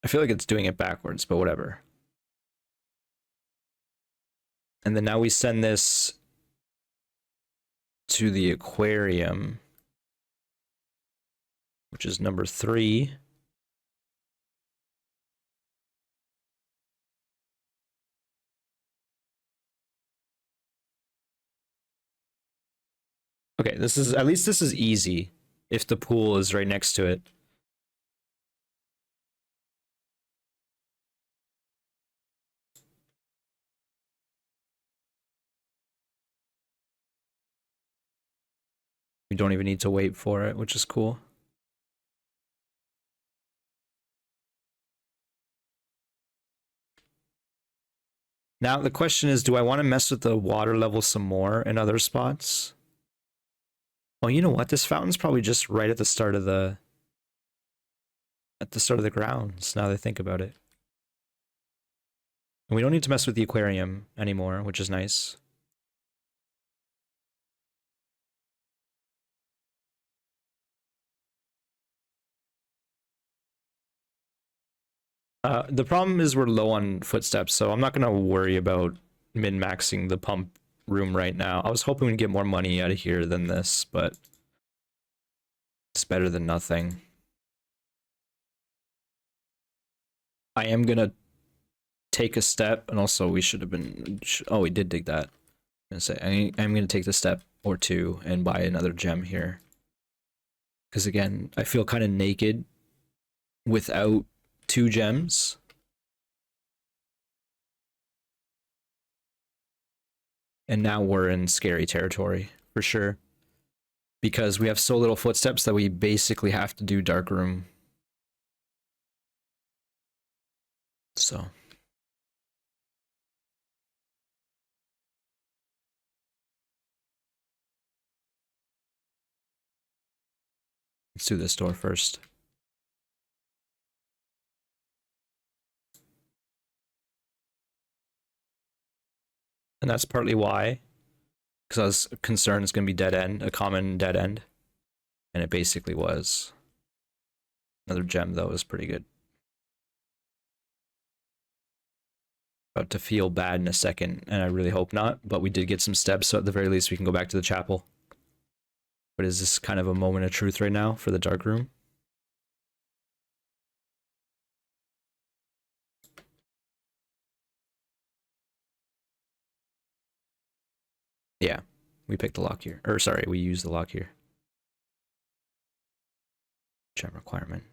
I feel like it's doing it backwards, but whatever. And then now we send this to the aquarium, which is number 3. Okay, this is, at least this is easy if the pool is right next to it. We don't even need to wait for it, which is cool. Now the question is, do I want to mess with the water level some more in other spots? Oh, you know what? This fountain's probably just right at the start of the grounds, now that I think about it. And we don't need to mess with the aquarium anymore, which is nice. The problem is we're low on footsteps, so I'm not gonna worry about min-maxing the pump room right now. I was hoping we'd get more money out of here than this, but it's better than nothing. I am gonna take a step, and also we should have been. Oh, we did dig that. I'm gonna say I'm gonna take the step or two and buy another gem here, because again, I feel kind of naked without 2 gems. And now we're in scary territory for sure, because we have so little footsteps that we basically have to do dark room. So let's do this door first. And that's partly why, because I was concerned it's going to be dead end, a common dead end. And it basically was. Another gem, though, is pretty good. About to feel bad in a second, and I really hope not, but we did get some steps, so at the very least we can go back to the chapel. But is this kind of a moment of truth right now for the dark room? Yeah, we picked the lock here. Or sorry, we used the lock here. Gem requirement.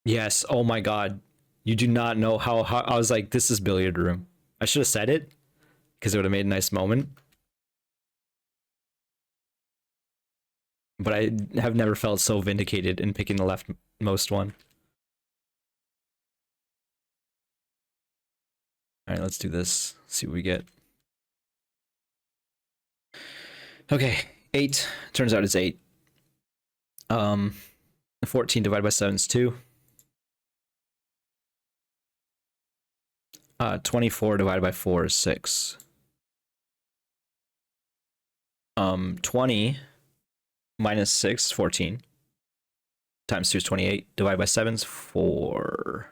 Yes, oh my god. You do not know how I was like, this is billiard room. I should have said it, because it would have made a nice moment. But I have never felt so vindicated in picking the leftmost one. Alright, let's do this. See what we get. Okay, 8. Turns out it's 8. 14 divided by 7 is 2. 24 divided by 4 is 6. 20 minus 6, 14. Times 2 is 28. Divided by 7 is 4.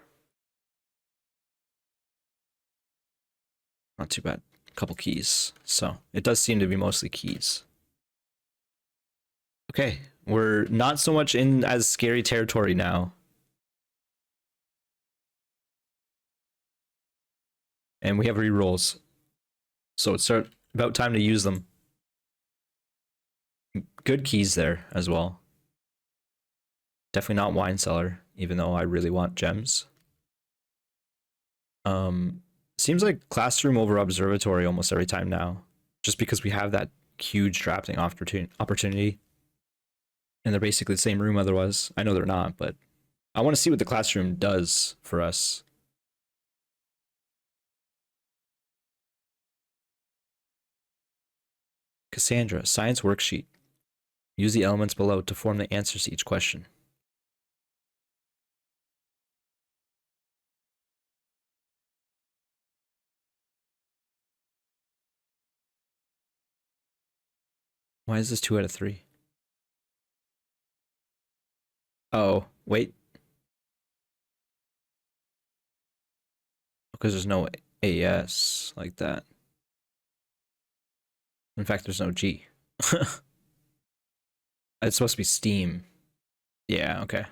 Not too bad. A couple keys. So it does seem to be mostly keys. Okay, we're not so much in as scary territory now. And we have rerolls. So it's about time to use them. Good keys there as well. Definitely not wine cellar, even though I really want gems. Seems like classroom over observatory almost every time now. Just because we have that huge drafting opportunity. And they're basically the same room otherwise. I know they're not, but I want to see what the classroom does for us. Cassandra, science worksheet. Use the elements below to form the answers to each question. Why is this 2 out of 3? Oh, wait. Because there's no AS like that. In fact, there's no G. It's supposed to be Steam. Yeah, okay.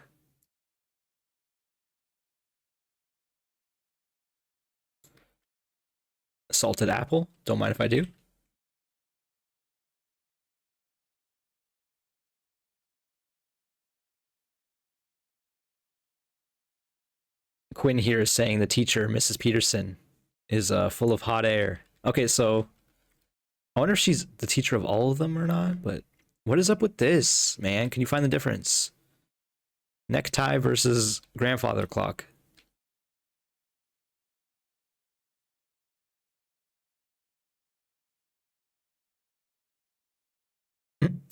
Salted apple? Don't mind if I do. Quinn here is saying the teacher, Mrs. Peterson, is full of hot air. Okay, so I wonder if she's the teacher of all of them or not, but what is up with this, man? Can you find the difference? Necktie versus grandfather clock.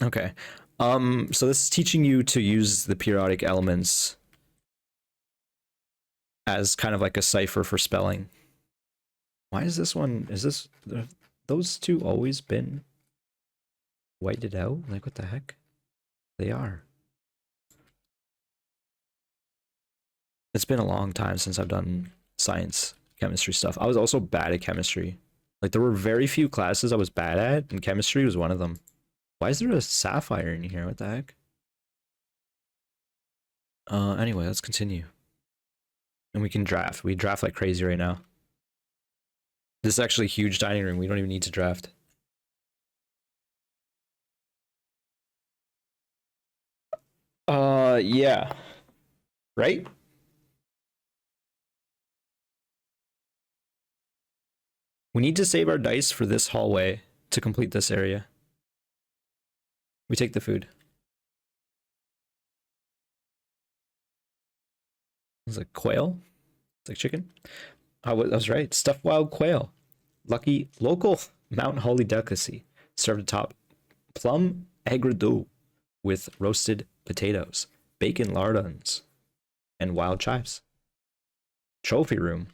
Okay. So this is teaching you to use the periodic elements as kind of like a cipher for spelling. Why is this one, is this, those two always been whited out? Like, what the heck? They are. It's been a long time since I've done science, chemistry stuff. I was also bad at chemistry. Like, there were very few classes I was bad at, and chemistry was one of them. Why is there a sapphire in here? What the heck? Anyway, let's continue. And we can draft. We draft like crazy right now. This is actually a huge dining room. We don't even need to draft. Yeah. Right? We need to save our dice for this hallway to complete this area. We take the food. It's like quail. It's like chicken. I was right. Stuffed wild quail. Lucky local Mount Holly delicacy. Served atop plum agreau with roasted potatoes, bacon lardons, and wild chives. Trophy room.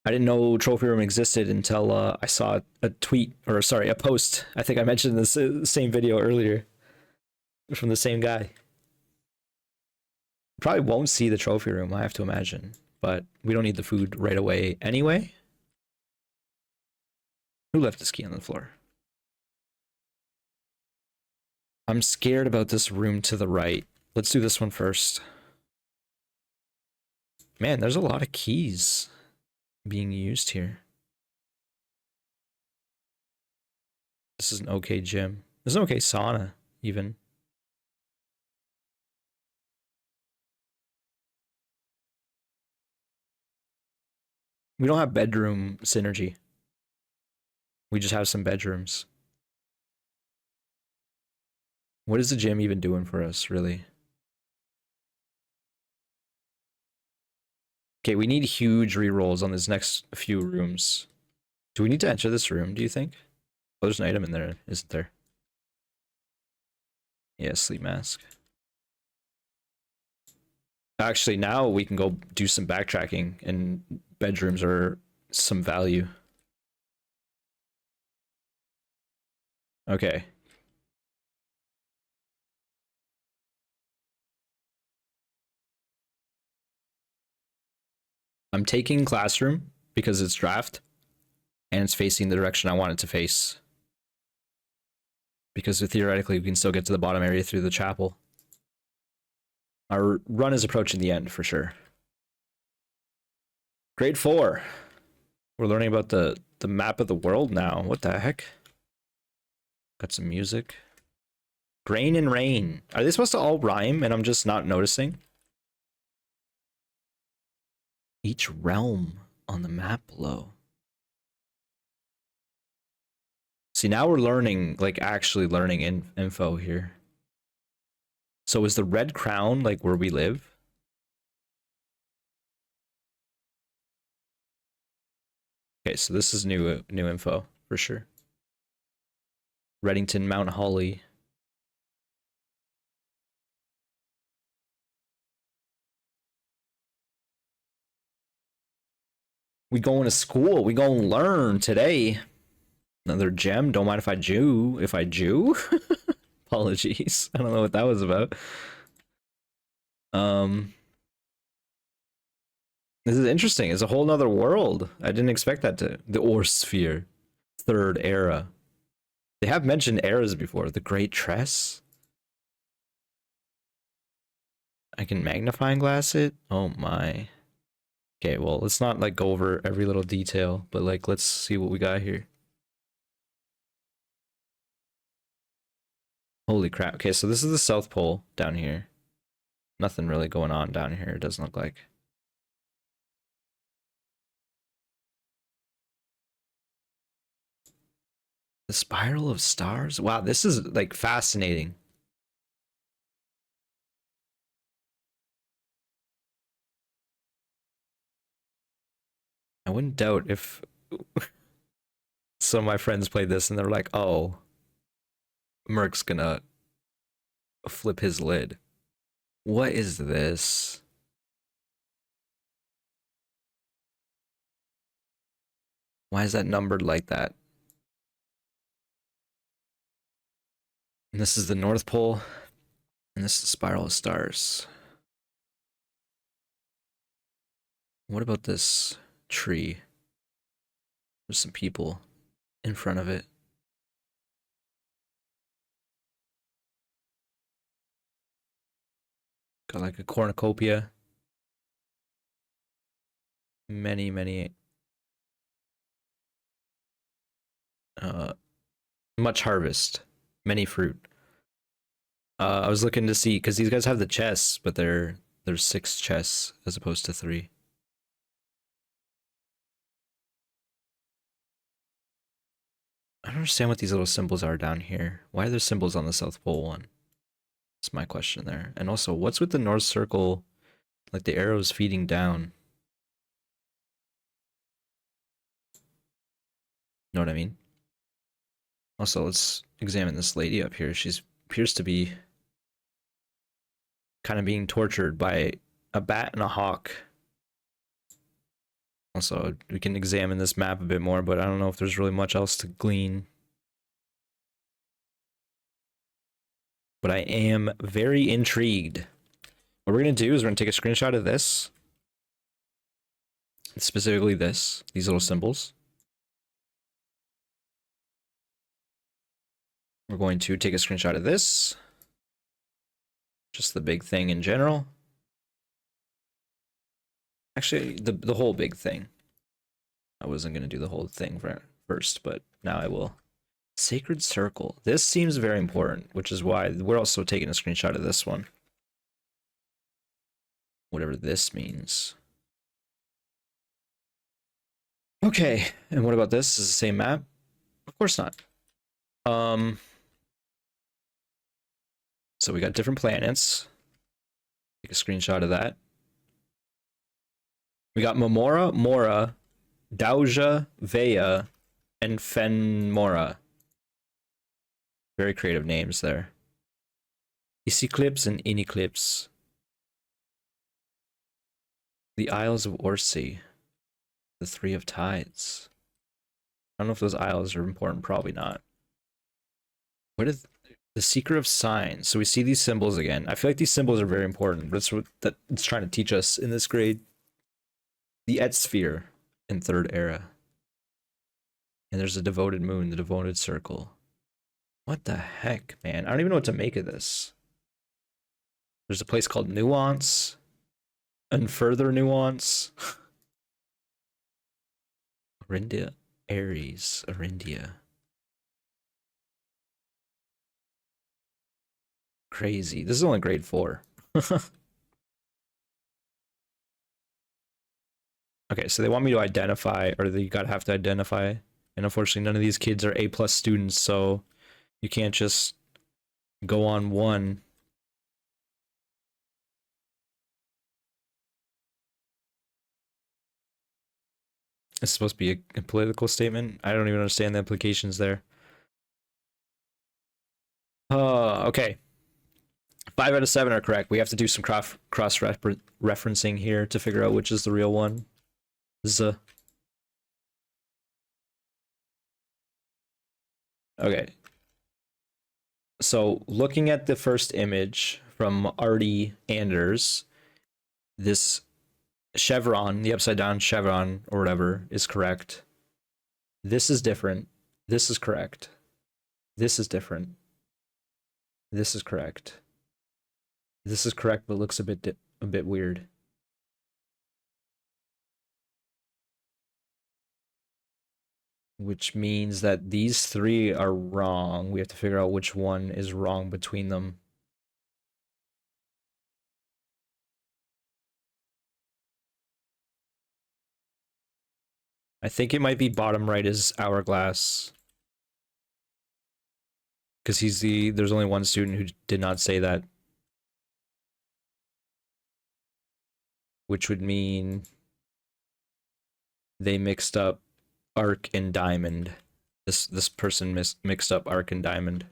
I didn't know trophy room existed until I saw a tweet, or sorry, a post. I think I mentioned this same video earlier from the same guy. Probably won't see the trophy room, I have to imagine, but we don't need the food right away anyway. Who left his key on the floor? I'm scared about this room to the right. Let's do this one first. Man, there's a lot of keys being used here. This is an okay gym. There's an okay sauna, even. We don't have bedroom synergy. We just have some bedrooms. What is the gym even doing for us, really? Okay, we need huge rerolls on these next few rooms. Do we need to enter this room, do you think? Oh, there's an item in there, isn't there? Yeah, sleep mask. Actually, now we can go do some backtracking, and bedrooms are some value. Okay. I'm taking classroom because it's draft and it's facing the direction I want it to face. Because theoretically we can still get to the bottom area through the chapel. Our run is approaching the end for sure. Grade 4. We're learning about the map of the world now. What the heck? Got some music. Grain and rain. Are they supposed to all rhyme and I'm just not noticing? Each realm on the map below. See, now we're learning, like actually learning info here. So is the red crown like where we live? Okay, so this is new info for sure. Reddington, Mount Holly. We going to school. We gonna learn today. Another gem. Don't mind if I Jew. If I Jew? Apologies. I don't know what that was about. This is interesting. It's a whole nother world. I didn't expect that to. The Ore Sphere. Third era. They have mentioned eras before. The Great Tress. I can magnifying glass it. Oh my. Okay, well, let's not like go over every little detail, but like let's see what we got here. Holy crap. Okay, so this is the South Pole down here. Nothing really going on down here, it doesn't look like. The Spiral of Stars? Wow, this is like fascinating. I wouldn't doubt if some of my friends played this and they're like, oh, Merc's gonna flip his lid. What is this? Why is that numbered like that? And this is the North Pole, and this is the spiral of stars. What about this tree? There's some people in front of it. Got like a cornucopia. Many much harvest, many fruit. I was looking to see because these guys have the chests, but there's 6 chests as opposed to 3. I don't understand what these little symbols are down here. Why are there symbols on the South Pole one? That's my question there. And also, what's with the North Circle? Like the arrows feeding down. Know what I mean? Also, let's examine this lady up here. She appears to be kind of being tortured by a bat and a hawk. Also, we can examine this map a bit more, but I don't know if there's really much else to glean. But I am very intrigued. What we're going to do is we're going to take a screenshot of this. Specifically these little symbols. We're going to take a screenshot of this. Just the big thing in general. Actually, the whole big thing. I wasn't going to do the whole thing first, but now I will. Sacred Circle. This seems very important, which is why we're also taking a screenshot of this one. Whatever this means. Okay, and what about this? Is the same map? Of course not. So we got different planets. Take a screenshot of that. We got Momora, Mora, Dauja, Vea, and Fenmora. Very creative names there. Isiclips and Iniclips. The Isles of Orsi. The Three of Tides. I don't know if those isles are important. Probably not. What is the Seeker of Signs? So we see these symbols again. I feel like these symbols are very important. That's what it's trying to teach us in this grade. The Et Sphere in Third Era. And there's a devoted moon, the devoted circle. What the heck, man? I don't even know what to make of this. There's a place called Nuance. And further Nuance. Arindia. Aries. Arindia. Crazy. This is only grade 4. Okay, so they want me to identify, or you gotta have to identify. And unfortunately, none of these kids are A+ students, so you can't just go on one. It's supposed to be a political statement. I don't even understand the implications there. Okay. 5 out of 7 are correct. We have to do some cross-referencing here to figure out which is the real one. Okay. So looking at the first image from Artie Anders, this chevron, the upside down chevron or whatever, is correct. This is different. This is correct. This is different. This is correct. This is correct, but looks a bit weird. Which means that these 3 are wrong. We have to figure out which one is wrong between them. I think it might be bottom right is Hourglass. Because there's only one student who did not say that. Which would mean they mixed up Arc and Diamond. This person mixed up Arc and Diamond.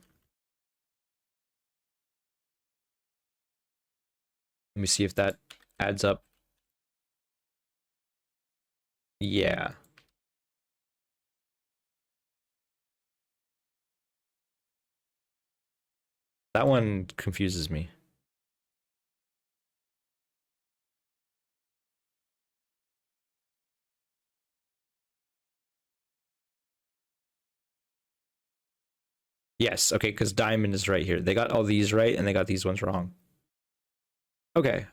Let me see if that adds up. Yeah. That one confuses me. Yes, okay, because diamond is right here. They got all these right, and they got these ones wrong. Okay.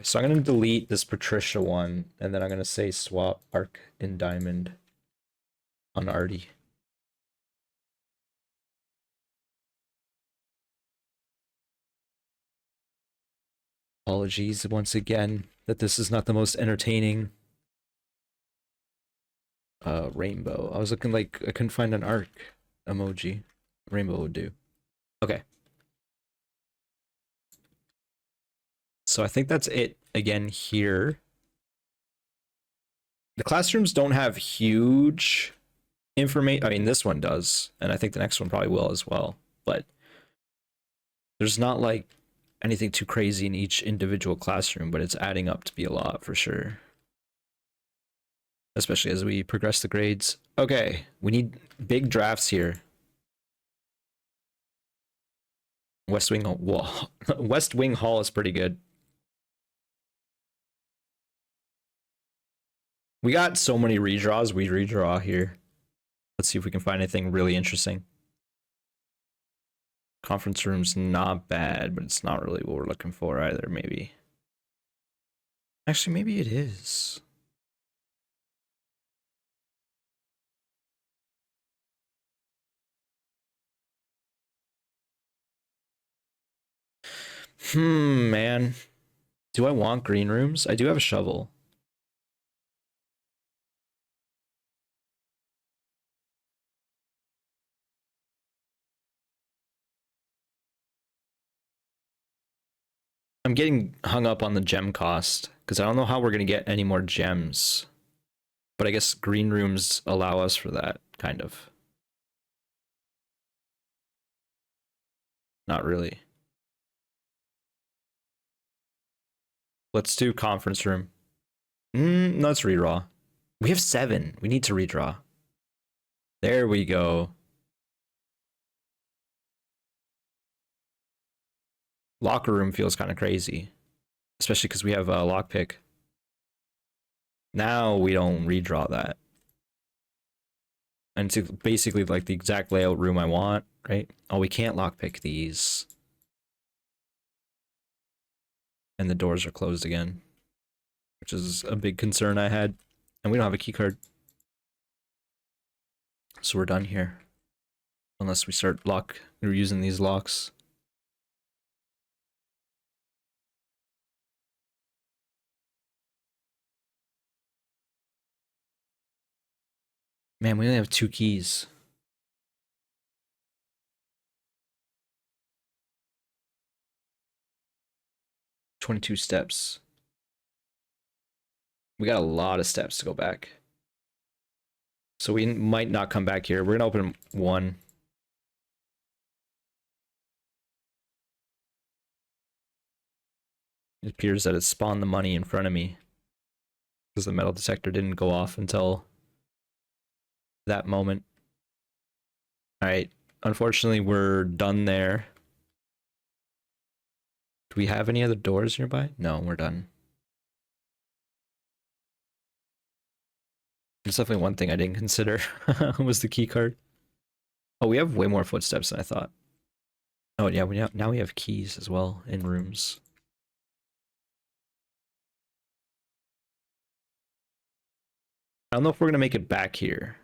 So I'm gonna delete this Patricia one, and then I'm gonna say swap arc in diamond on Artie. Apologies once again that this is not the most entertaining rainbow. I was looking like I couldn't find an arc emoji. Rainbow would do. Okay. So I think that's it again here. The classrooms don't have huge information. I mean, this one does, and I think the next one probably will as well. But there's not like anything too crazy in each individual classroom, but it's adding up to be a lot for sure. Especially as we progress the grades. Okay, we need big drafts here. West Wing Wall. West Wing Hall is pretty good. We got so many redraws. We redraw here. Let's see if we can find anything really interesting. Conference room's not bad, but it's not really what we're looking for either, maybe. Actually, maybe it is. Man. Do I want green rooms? I do have a shovel. I'm getting hung up on the gem cost because I don't know how we're going to get any more gems. But I guess green rooms allow us for that, kind of. Not really. Let's do conference room. No, let's redraw. We have 7. We need to redraw. There we go. Locker room feels kind of crazy, especially because we have a lockpick. Now we don't redraw that. And it's basically like the exact layout room I want, right? Oh, we can't lockpick these. And the doors are closed again, which is a big concern I had. And we don't have a key card. So we're done here. Unless we start we're using these locks. Man, we only have 2 keys. "22 steps. We got a lot of steps to go back. So we might not come back here. We're gonna open 1. It appears that it spawned the money in front of me. Because the metal detector didn't go off until that moment. Alright. Unfortunately, we're done there. Do we have any other doors nearby? No, we're done. There's definitely one thing I didn't consider was the key card. Oh, we have way more footsteps than I thought. Oh yeah, now we have keys as well in rooms. I don't know if we're gonna make it back here.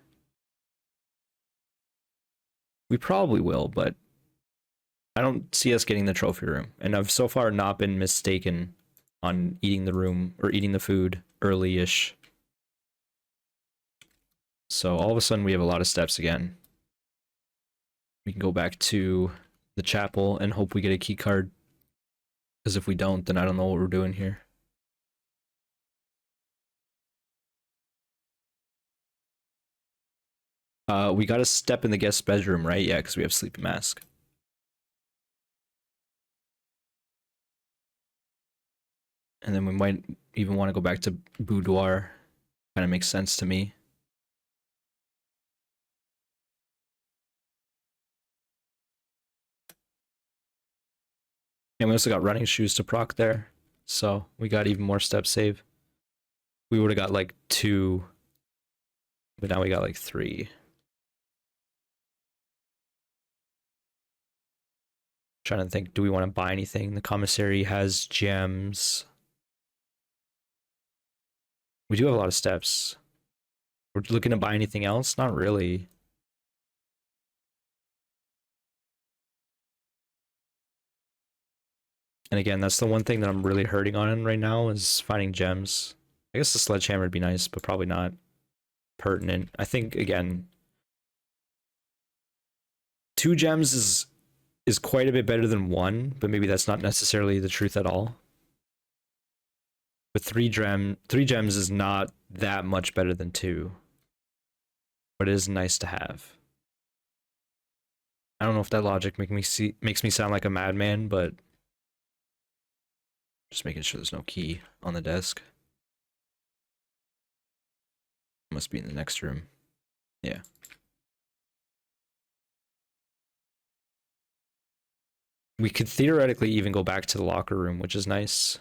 We probably will, but I don't see us getting the trophy room. And I've so far not been mistaken on eating the room or eating the food early-ish. So all of a sudden we have a lot of steps again. We can go back to the chapel and hope we get a key card. Because if we don't, then I don't know what we're doing here. We got a step in the guest bedroom, right? Yeah, because we have sleeping mask. And then we might even want to go back to boudoir. Kind of makes sense to me. And we also got running shoes to proc there. So we got even more step save. We would have got like 2, but now we got like 3. Trying to think, do we want to buy anything? The commissary has gems. We do have a lot of steps. We're looking to buy anything else? Not really. And again, that's the one thing that I'm really hurting on right now is finding gems. I guess the sledgehammer would be nice, but probably not pertinent. I think, again, 2 gems is quite a bit better than 1, but maybe that's not necessarily the truth at all. But 3 gems is not that much better than 2. But it is nice to have. I don't know if that logic makes me sound like a madman, but just making sure there's no key on the desk. Must be in the next room. Yeah. We could theoretically even go back to the locker room, which is nice.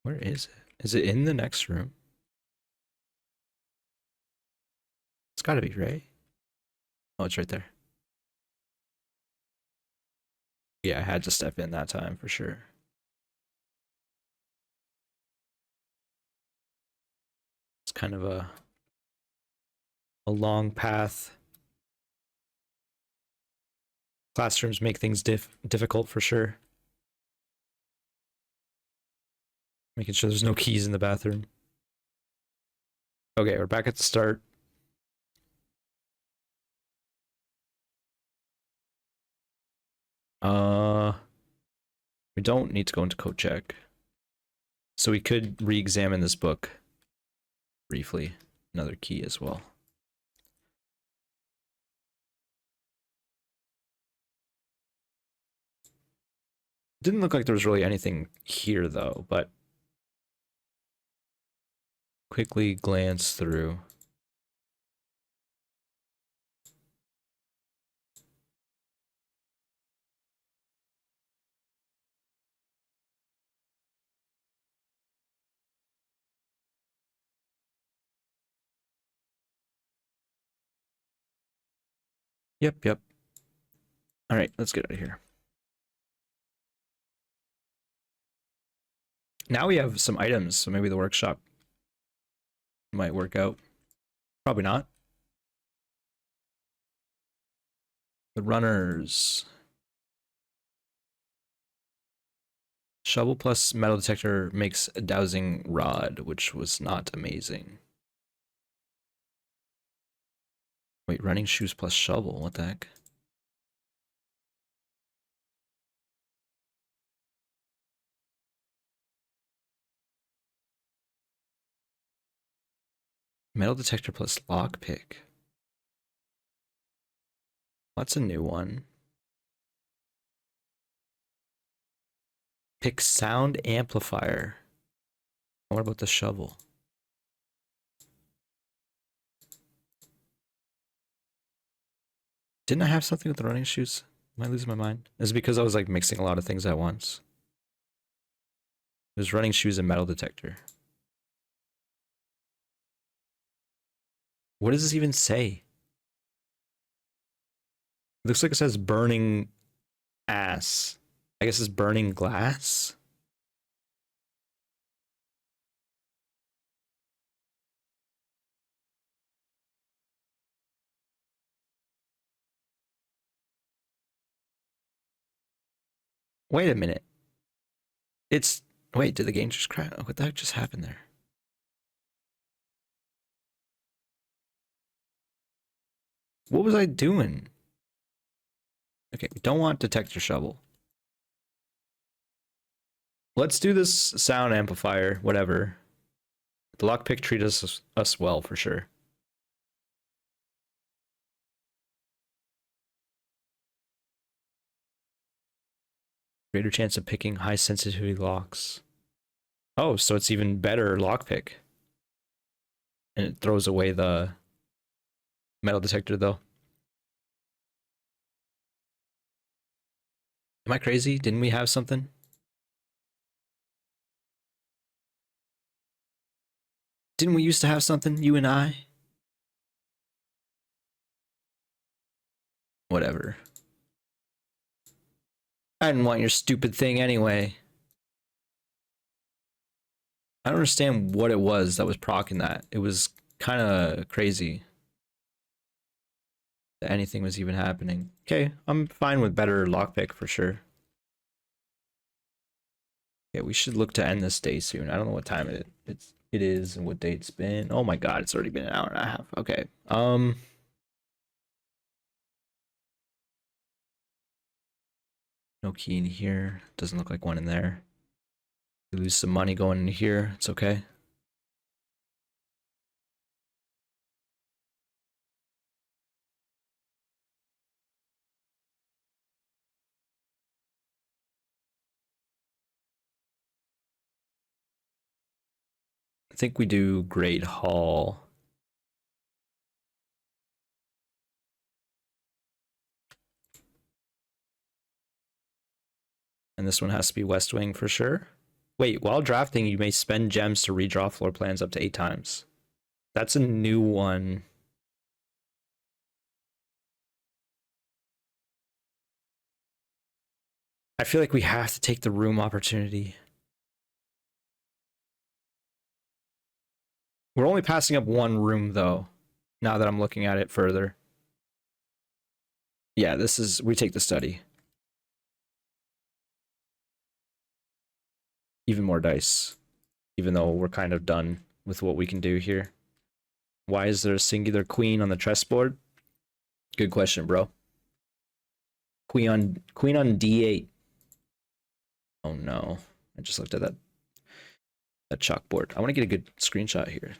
Where is it? Is it in the next room? It's gotta be, right? Oh, it's right there. Yeah, I had to step in that time for sure. It's kind of a long path. Classrooms make things difficult for sure. Making sure there's no keys in the bathroom. Okay, we're back at the start. We don't need to go into code check. So we could re-examine this book briefly. Another key as well. Didn't look like there was really anything here though, but quickly glance through. Yep. All right, let's get out of here. Now we have some items, so maybe the workshop might work out. Probably not. The runners. Shovel plus metal detector makes a dowsing rod, which was not amazing. Wait, running shoes plus shovel, what the heck? Metal detector plus lockpick. That's a new one. Pick sound amplifier. What about the shovel? Didn't I have something with the running shoes? Am I losing my mind? Is it because I was like mixing a lot of things at once? There's running shoes and metal detector. What does this even say? It looks like it says burning ass. I guess it's burning glass. Wait a minute. Wait, did the game just crash? What the heck just happened there? What was I doing? Okay, we don't want detector shovel. Let's do this sound amplifier, whatever. The lockpick treated us well for sure. Greater chance of picking high sensitivity locks. Oh, so it's even better lockpick. And it throws away the metal detector though. Am I crazy? Didn't we have something? Didn't we used to have something, you and I? Whatever. I didn't want your stupid thing anyway. I don't understand what it was that was proccing that. It was kind of crazy that anything was even happening. Okay, I'm fine with better lockpick for sure. Yeah, we should look to end this day soon. I don't know what time it is and what day it's been. Oh my god, it's already been an hour and a half. Okay. No key in here. Doesn't look like one in there. We lose some money going in here. It's okay. I think we do Great Hall. And this one has to be West Wing for sure. Wait, while drafting, you may spend gems to redraw floor plans up to 8 times. That's a new one. I feel like we have to take the room opportunity. We're only passing up one room though, now that I'm looking at it further. Yeah, we take the study. Even more dice, even though we're kind of done with what we can do here. Why is there a singular queen on the chessboard? Good question, bro. Queen on d8. Oh no, I just looked at that chalkboard. I want to get a good screenshot here.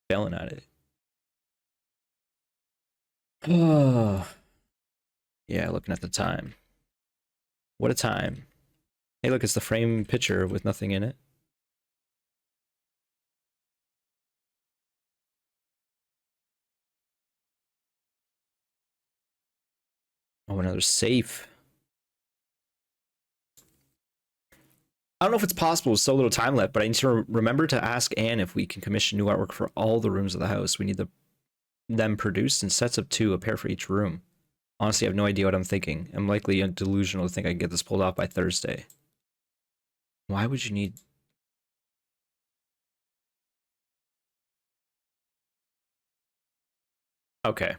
Failing at it. Oh, yeah, looking at the time. What a time. Hey, look, it's the frame picture with nothing in it. Oh, another safe. I don't know if it's possible with so little time left, but I need to remember to ask Anne if we can commission new artwork for all the rooms of the house. We need them produced in sets of 2, a pair for each room. Honestly, I have no idea what I'm thinking. I'm likely delusional to think I can get this pulled off by Thursday. Why would you need... Okay.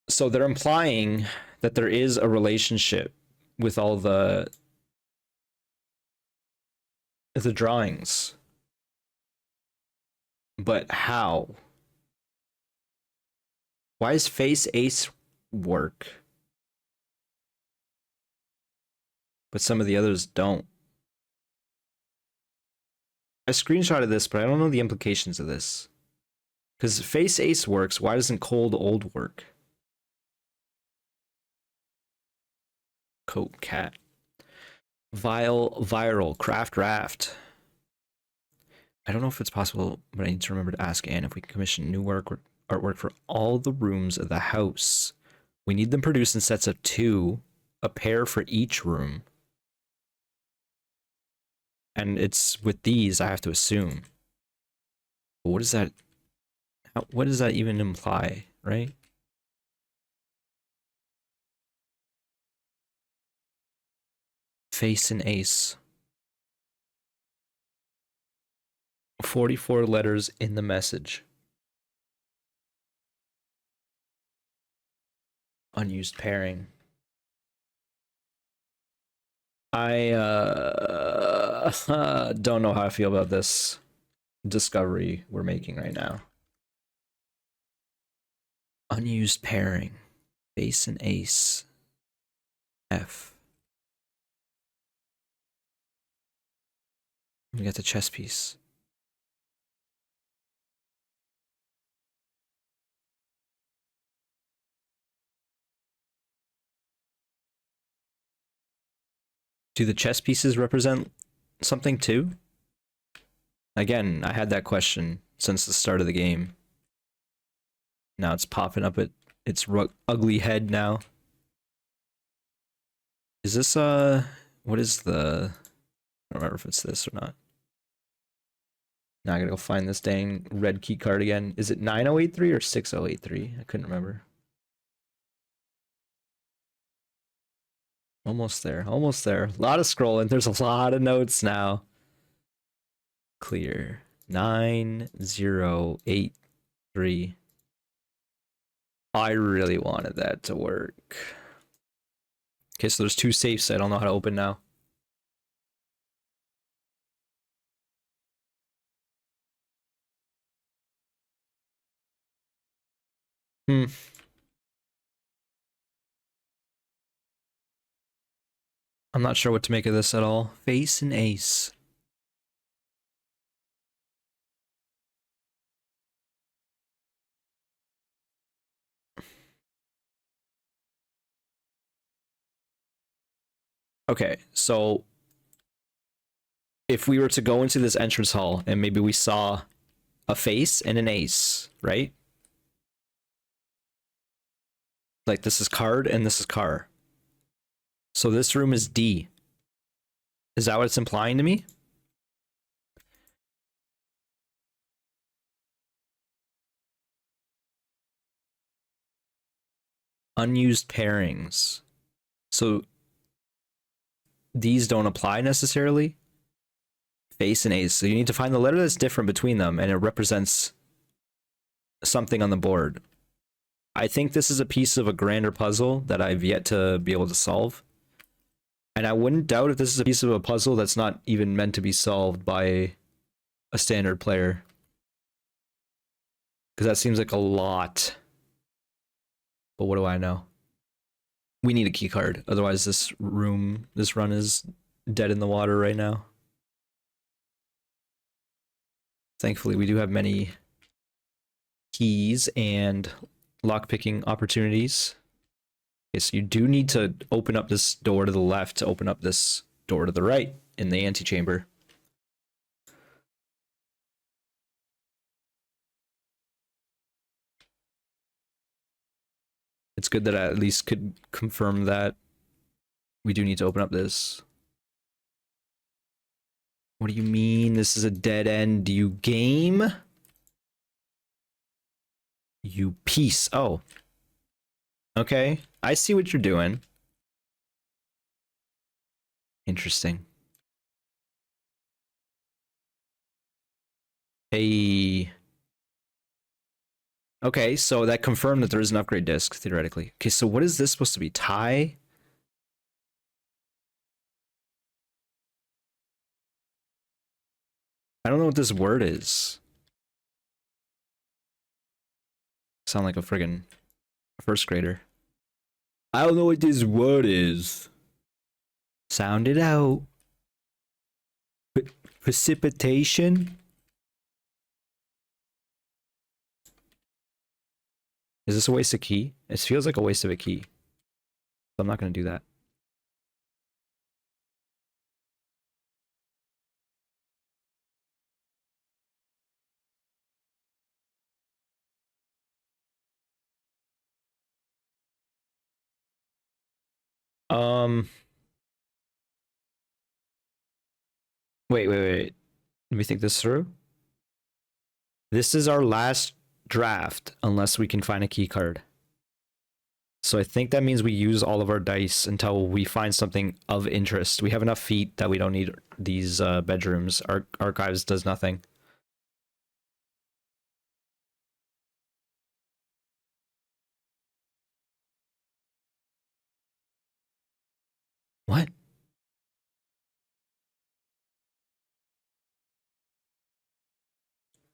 So they're implying that there is a relationship with all the drawings. But how? Why does face ace work, but some of the others don't? I screenshotted this, but I don't know the implications of this. Because face ace works, why doesn't cold old work? Coat cat. Viral, craft raft. I don't know if it's possible, but I need to remember to ask Anne if we can commission new artwork for all the rooms of the house. We need them produced in sets of 2, a pair for each room. And it's with these, I have to assume. But what does that... what does that even imply, right? Face and ace. 44 letters in the message. Unused pairing. I don't know how I feel about this discovery we're making right now. Unused pairing. Face and ace. F. We got the chess piece. Do the chess pieces represent something too? Again, I had that question since the start of the game. Now it's popping up at its ugly head now. Is this, what is the... I don't remember if it's this or not. Now I gotta go find this dang red key card again. Is it 9083 or 6083? I couldn't remember. Almost there, almost there. A lot of scrolling. There's a lot of notes now. Clear. 9083. I really wanted that to work. Okay, so there's two safes I don't know how to open now. I'm not sure what to make of this at all. Face and ace. Okay, so if we were to go into this entrance hall and maybe we saw a face and an ace, right? Like this is card and this is car. So this room is D. Is that what it's implying to me? Unused pairings. So these don't apply necessarily. Face and ace. So you need to find the letter that's different between them and it represents something on the board. I think this is a piece of a grander puzzle that I've yet to be able to solve. And I wouldn't doubt if this is a piece of a puzzle that's not even meant to be solved by a standard player. Because that seems like a lot. But what do I know? We need a key card. Otherwise this run is dead in the water right now. Thankfully, we do have many keys and lockpicking opportunities. Okay, so you do need to open up this door to the left to open up this door to the right in the antechamber. It's good that I at least could confirm that we do need to open up this. What do you mean this is a dead end, you game? You piece. Oh. Okay. I see what you're doing. Interesting. Hey. Okay, so that confirmed that there is an upgrade disc, theoretically. Okay, so what is this supposed to be? Tie? I don't know what this word is. Sound like a friggin' first grader. I don't know what this word is. Sound it out. Precipitation? Is this a waste of key? It feels like a waste of a key. So I'm not going to do that. Wait. Let me think this through. This is our last draft unless we can find a key card. So I think that means we use all of our dice until we find something of interest. We have enough feet that we don't need these bedrooms. Our archives does nothing. What?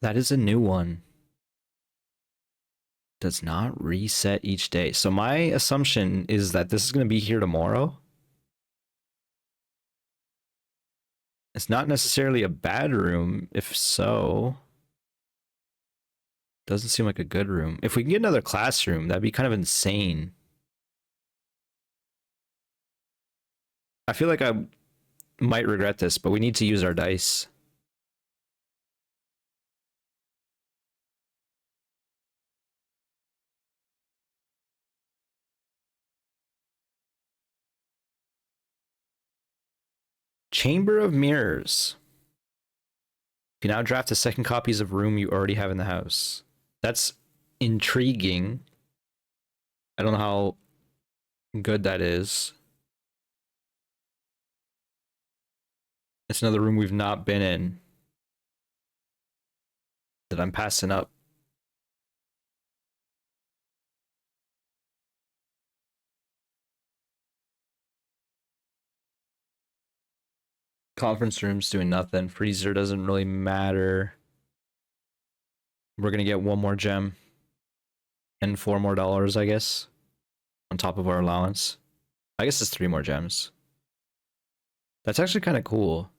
That is a new one. Does not reset each day. So my assumption is that this is going to be here tomorrow. It's not necessarily a bad room. If so, doesn't seem like a good room. If we can get another classroom, that'd be kind of insane. I feel like I might regret this, but we need to use our dice. Chamber of Mirrors. You can now draft the second copies of room you already have in the house. That's intriguing. I don't know how good that is. It's another room we've not been in that I'm passing up. Conference room's doing nothing. Freezer doesn't really matter. We're gonna get one more gem and $4 more, I guess, on top of our allowance. I guess it's 3 more gems. That's actually kind of cool.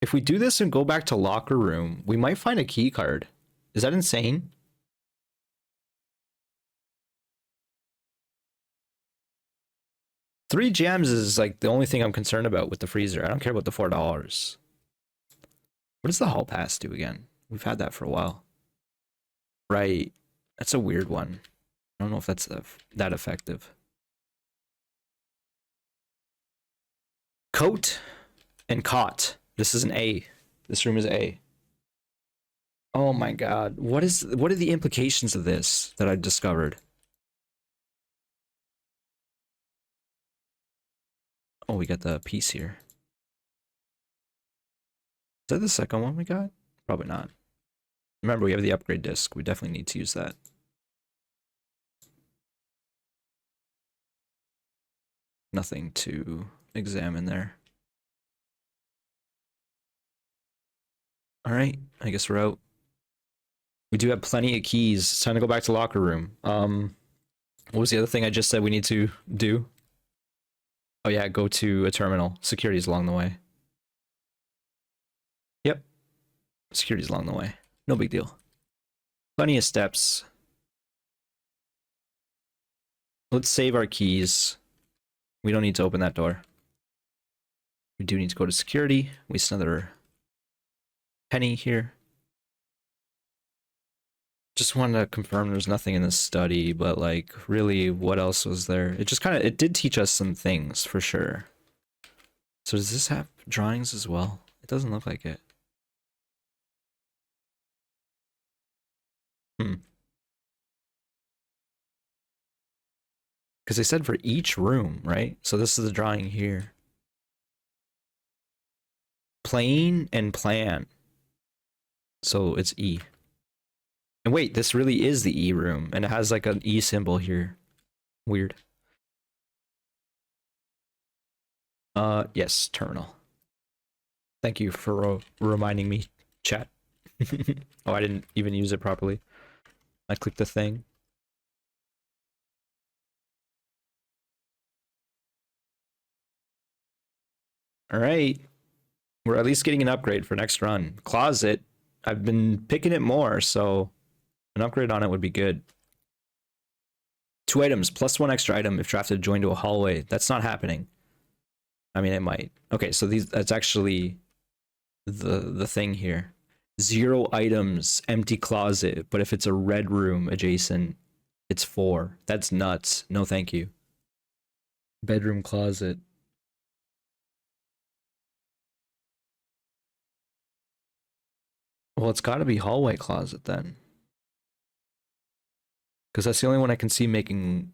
If we do this and go back to locker room, we might find a key card. Is that insane? Three gems is like the only thing I'm concerned about with the freezer. I don't care about the $4. What does the hall pass do again? We've had that for a while. Right. That's a weird one. I don't know if that's that effective. Coat and cot. This is an A. This room is A. Oh my god. What are the implications of this that I discovered? Oh, we got the piece here. Is that the second one we got? Probably not. Remember, we have the upgrade disc. We definitely need to use that. Nothing to examine there. All right, I guess we're out. We do have plenty of keys. It's time to go back to locker room. What was the other thing I just said we need to do? Oh yeah, go to a terminal. Security's along the way. Yep. Security's along the way. No big deal. Plenty of steps. Let's save our keys. We don't need to open that door. We do need to go to security. Waste another penny here. Just wanted to confirm there's nothing in this study, but like really what else was there? It just kind of, it did teach us some things for sure. So does this have drawings as well? It doesn't look like it. Because they said for each room, right? So this is the drawing here. Plane and plan. So it's E. And wait, this really is the E room, and it has like an E symbol here. Weird. Yes, terminal. Thank you for reminding me, chat. Oh, I didn't even use it properly. I clicked the thing. All right. We're at least getting an upgrade for next run. Closet. I've been picking it more, so an upgrade on it would be good. 2 items, plus 1 extra item if drafted joined to a hallway. That's not happening. I mean, it might. Okay, so that's actually the thing here. 0 items, empty closet, but if it's a red room adjacent, it's 4. That's nuts. No, thank you. Bedroom closet. Well, it's got to be hallway closet then. Because that's the only one I can see making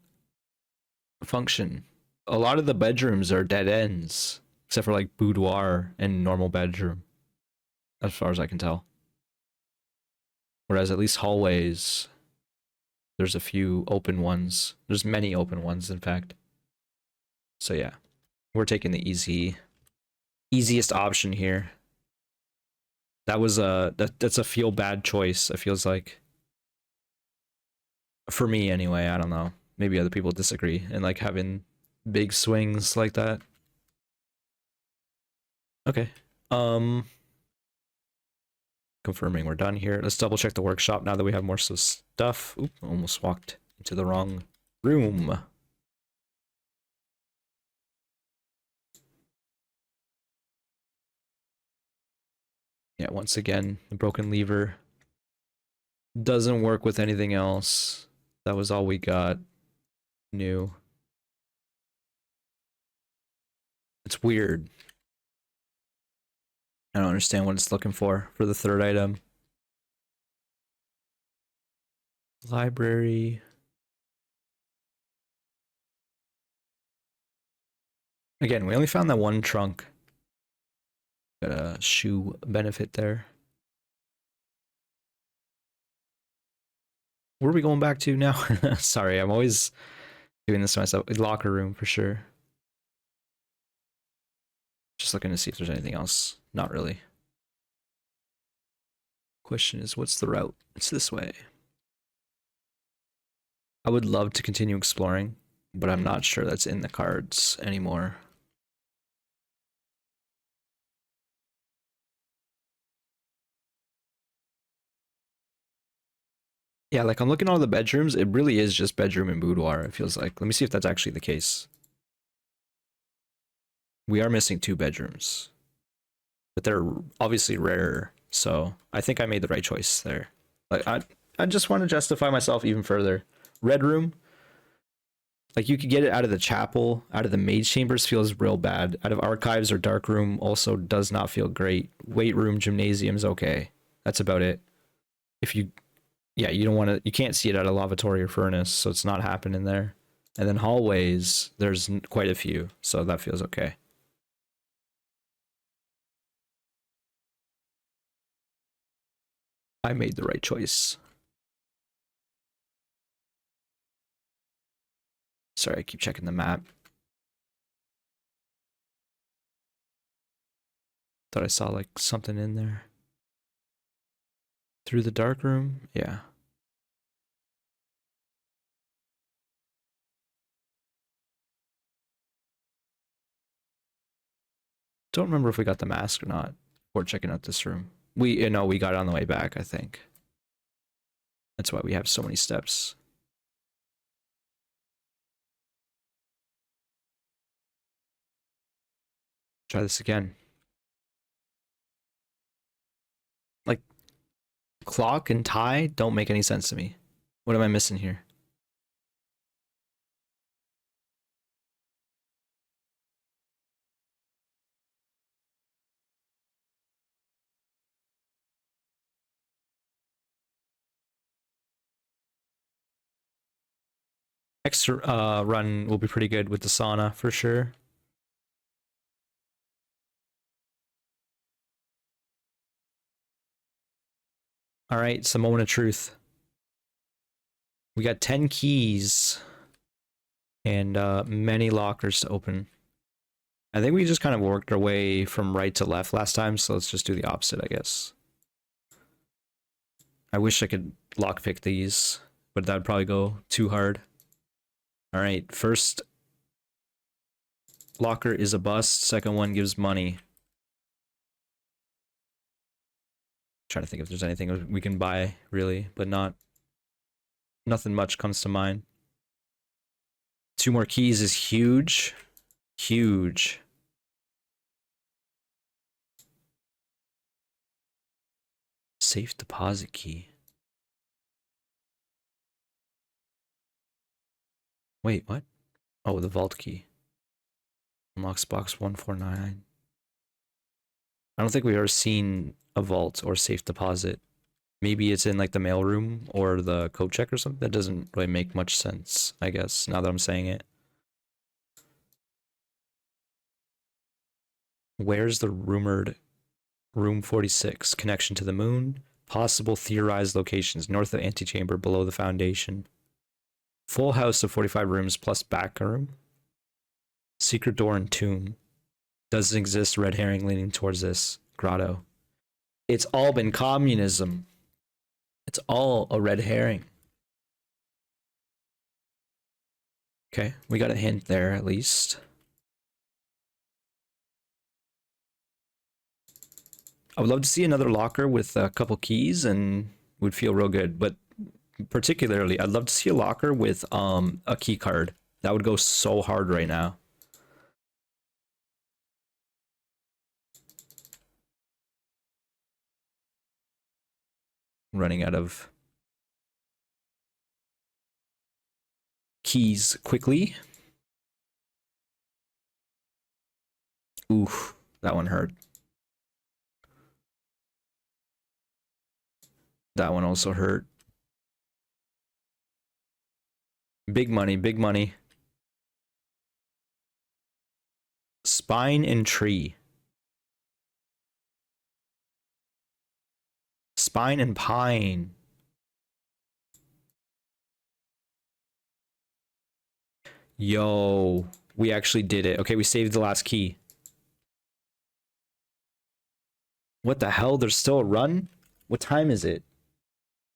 function. A lot of the bedrooms are dead ends, except for like boudoir and normal bedroom, as far as I can tell. Whereas at least hallways, there's a few open ones. There's many open ones, in fact. So yeah, we're taking the easiest option here. That was that's a feel bad choice. It feels like, for me anyway. I don't know. Maybe other people disagree and like having big swings like that. Okay. Confirming we're done here. Let's double check the workshop now that we have more stuff. Oop, almost walked into the wrong room. Yeah, once again, the broken lever doesn't work with anything else. That was all we got new. It's weird. I don't understand what it's looking for the third item. Library. Again, we only found that one trunk. Got a shoe benefit there. Where are we going back to now? Sorry, I'm always doing this to myself. Locker room for sure. Just looking to see if there's anything else. Not really. Question is, what's the route? It's this way. I would love to continue exploring, but I'm not sure that's in the cards anymore. Yeah, like I'm looking at all the bedrooms. It really is just bedroom and boudoir, it feels like. Let me see if that's actually the case. We are missing 2 bedrooms, but they're obviously rare. So I think I made the right choice there. Like I just want to justify myself even further. Red room, like you could get it out of the chapel, out of the mage chambers feels real bad. Out of archives or dark room also does not feel great. Weight room, gymnasium's okay. That's about it. If you, yeah, you don't want to, you can't see it out of lavatory or furnace, so it's not happening there. And then hallways, there's quite a few, so that feels okay. I made the right choice. Sorry, I keep checking the map. Thought I saw like something in there. Through the dark room? Yeah. Don't remember if we got the mask or not. Or checking out this room. We no, we got it on the way back, I think. That's why we have so many steps. Try this again. Like, clock and tie don't make any sense to me. What am I missing here? Next run will be pretty good with the sauna for sure. All right, it's a moment of truth. We got 10 keys and many lockers to open. I think we just kind of worked our way from right to left last time, so let's just do the opposite, I guess. I wish I could lockpick these, but that'd probably go too hard. All right, first locker is a bust. Second one gives money. Trying to think if there's anything we can buy, really, but nothing much comes to mind. 2 more keys is huge. Huge. Safe deposit key. Wait, what? Oh, the vault key. Unlocks box 149. I don't think we've ever seen a vault or safe deposit. Maybe it's in like the mailroom or the code check or something. That doesn't really make much sense, I guess, now that I'm saying it. Where's the rumored room 46? Connection to the moon. Possible theorized locations. North of antechamber, below the foundation. Full house of 45 rooms plus back room. Secret door and tomb. Doesn't exist. Red herring leaning towards this. Grotto. It's all been communism. It's all a red herring. Okay, we got a hint there at least. I would love to see another locker with a couple keys and would feel real good, but particularly I'd love to see a locker with a key card. That would go so hard right now. Running out of keys quickly. Oof, that one hurt. That one also hurt. Big money, big money. Spine and tree. Spine and pine. Yo, we actually did it. Okay, we saved the last key. What the hell? There's still a run? What time is it?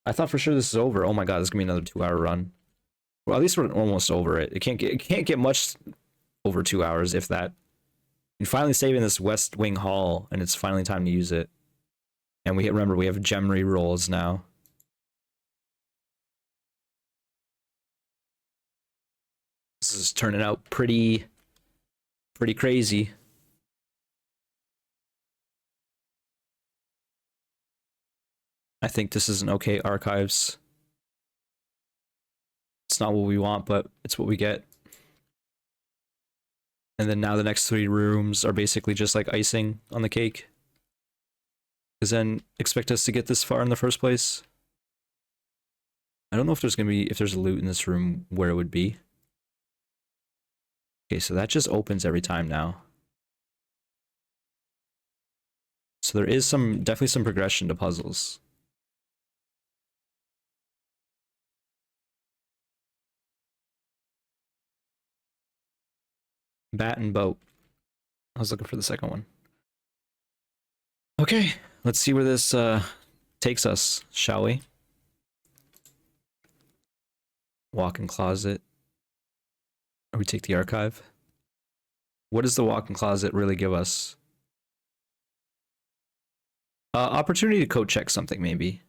I thought for sure this is over. Oh my god, this is gonna be another 2-hour run. Well, at least we're almost over it. It can't get much over 2 hours, if that. And finally saving this West Wing Hall, and it's finally time to use it. And remember we have gem re-rolls now. This is turning out pretty crazy. I think this is an okay archives. It's not what we want, but it's what we get. And then now the next 3 rooms are basically just like icing on the cake. Because then expect us to get this far in the first place. I don't know if there's a loot in this room, where it would be. Okay, so that just opens every time now. So there is definitely some progression to puzzles. Bat and boat. I was looking for the second one. Okay, let's see where this takes us, shall we? Walk-in closet. Or we take the archive. What does the walk-in closet really give us? Opportunity to code check something, maybe,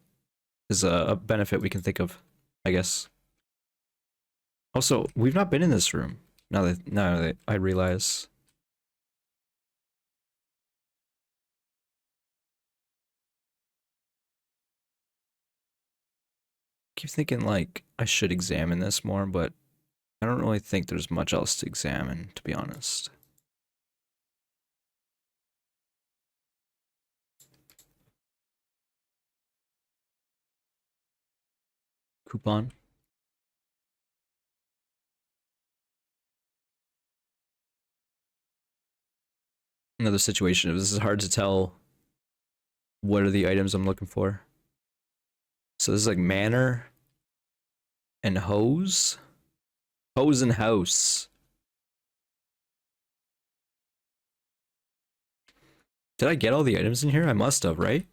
is a benefit we can think of, I guess. Also, we've not been in this room. Now that I realize. Keep thinking like I should examine this more, but I don't really think there's much else to examine, to be honest. Coupon. Another situation of this is hard to tell what are the items I'm looking for. So this is like manor and hose. Hose and house. Did I get all the items in here? I must have, right?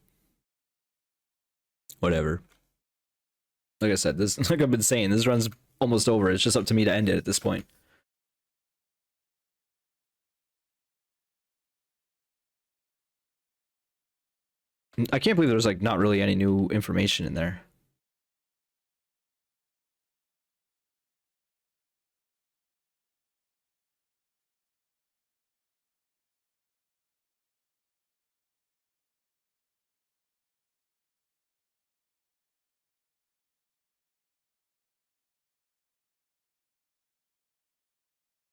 Whatever. Like I said, this, like I've been saying, this run's almost over. It's just up to me to end it at this point. I can't believe there's like not really any new information in there.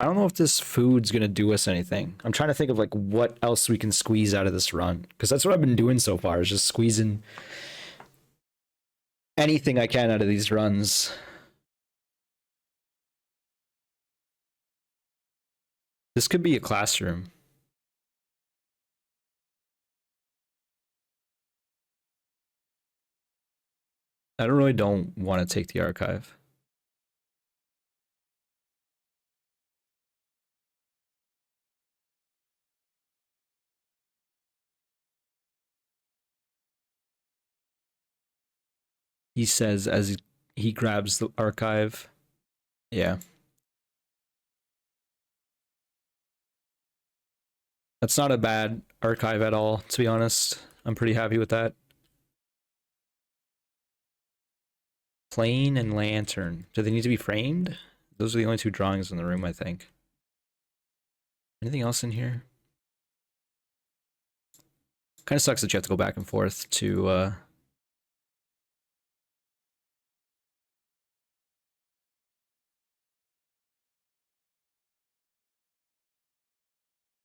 I don't know if this food's gonna do us anything. I'm trying to think of like what else we can squeeze out of this run, because that's what I've been doing so far, is just squeezing anything I can out of these runs. This could be a classroom. I don't want to take the archive. He says as he grabs the archive. Yeah. That's not a bad archive at all, to be honest. I'm pretty happy with that. Plane and lantern. Do they need to be framed? Those are the only 2 drawings in the room, I think. Anything else in here? Kind of sucks that you have to go back and forth to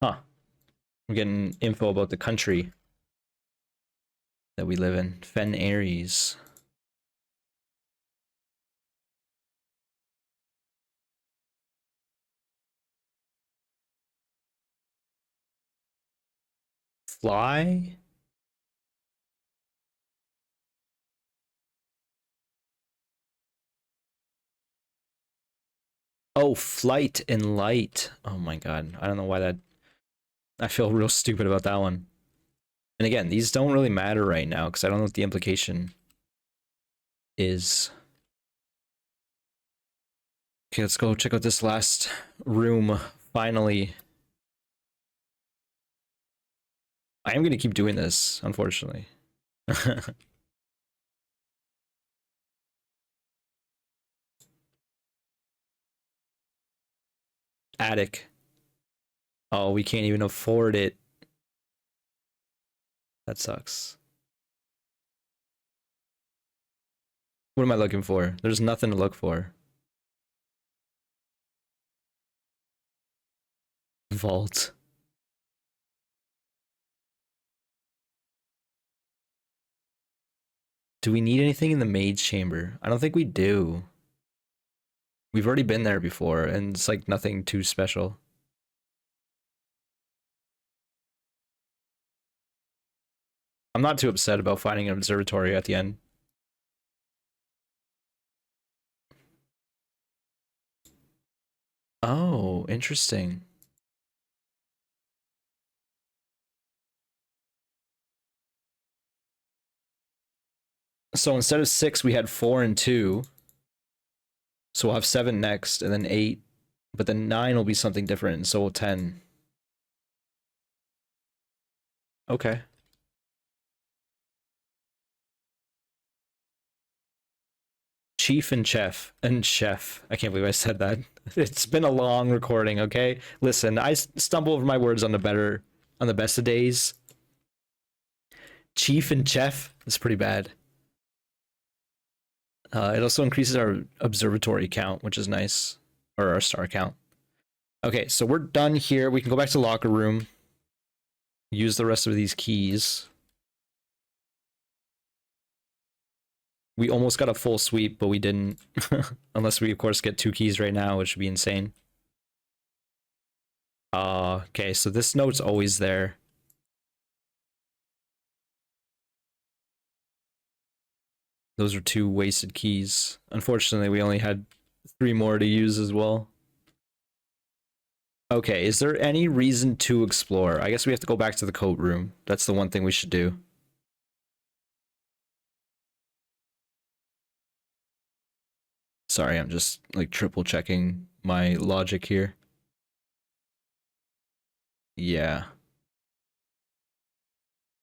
Huh. I'm getting info about the country that we live in. Fen Aries. Fly? Oh, flight and light. Oh my god. I don't know why that... I feel real stupid about that one. And again, these don't really matter right now because I don't know what the implication is. Okay, let's go check out this last room, finally. I am going to keep doing this, unfortunately. Attic. Oh, we can't even afford it. That sucks. What am I looking for? There's nothing to look for. Vault. Do we need anything in the maid's chamber? I don't think we do. We've already been there before, and it's like nothing too special. I'm not too upset about finding an observatory at the end. Oh, interesting. So instead of 6, we had 4 and 2. So we'll have 7 next, and then 8. But then 9 will be something different, and so will 10. Okay. Chief and chef. And chef. I can't believe I said that. It's been a long recording, okay? Listen, I stumble over my words on the best of days. Chief and chef is pretty bad. It also increases our observatory count, which is nice. Or our star count. Okay, so we're done here. We can go back to the locker room. Use the rest of these keys. We almost got a full sweep, but we didn't. Unless we, of course, get 2 keys right now, which would be insane. Okay, so this note's always there. Those are 2 wasted keys. Unfortunately, we only had 3 more to use as well. Okay, is there any reason to explore? I guess we have to go back to the coat room. That's the one thing we should do. Sorry, I'm just like triple checking my logic here. Yeah.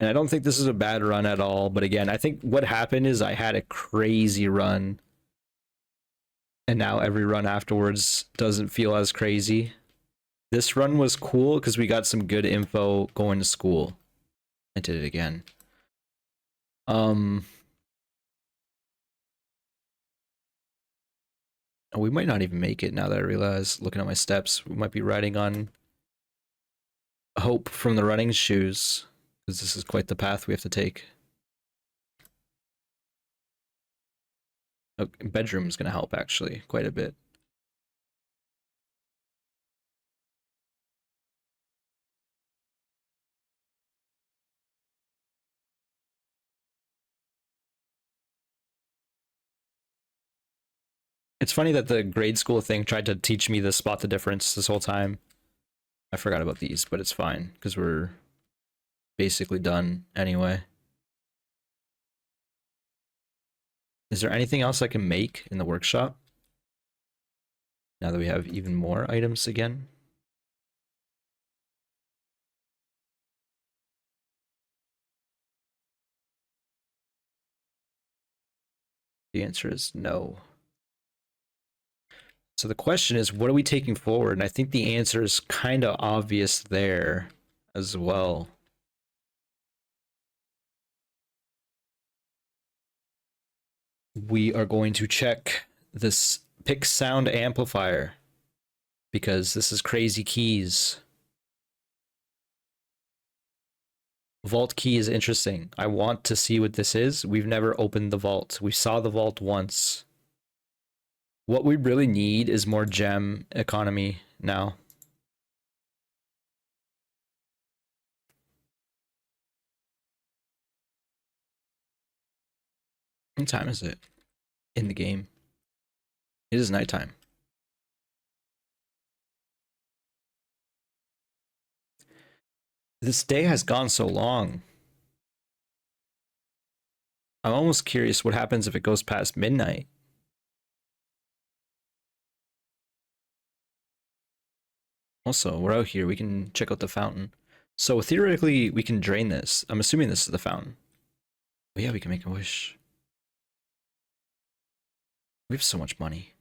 And I don't think this is a bad run at all, but again, I think what happened is I had a crazy run. And now every run afterwards doesn't feel as crazy. This run was cool because we got some good info going to school. I did it again. We might not even make it now that I realize, looking at my steps, we might be riding on hope from the running shoes, because this is quite the path we have to take. Okay, bedroom is going to help, actually, quite a bit. It's funny that the grade school thing tried to teach me to spot the difference this whole time. I forgot about these, but it's fine, because we're basically done anyway. Is there anything else I can make in the workshop? Now that we have even more items again? The answer is no. So the question is, what are we taking forward? And I think the answer is kind of obvious there as well. We are going to check this pick sound amplifier because this is crazy keys. Vault key is interesting. I want to see what this is. We've never opened the vault. We saw the vault once. What we really need is more gem economy now. What time is it in the game? It is nighttime. This day has gone so long. I'm almost curious what happens if it goes past midnight. Also, we're out here. We can check out the fountain. So theoretically, we can drain this. I'm assuming this is the fountain. Oh yeah, we can make a wish. We have so much money.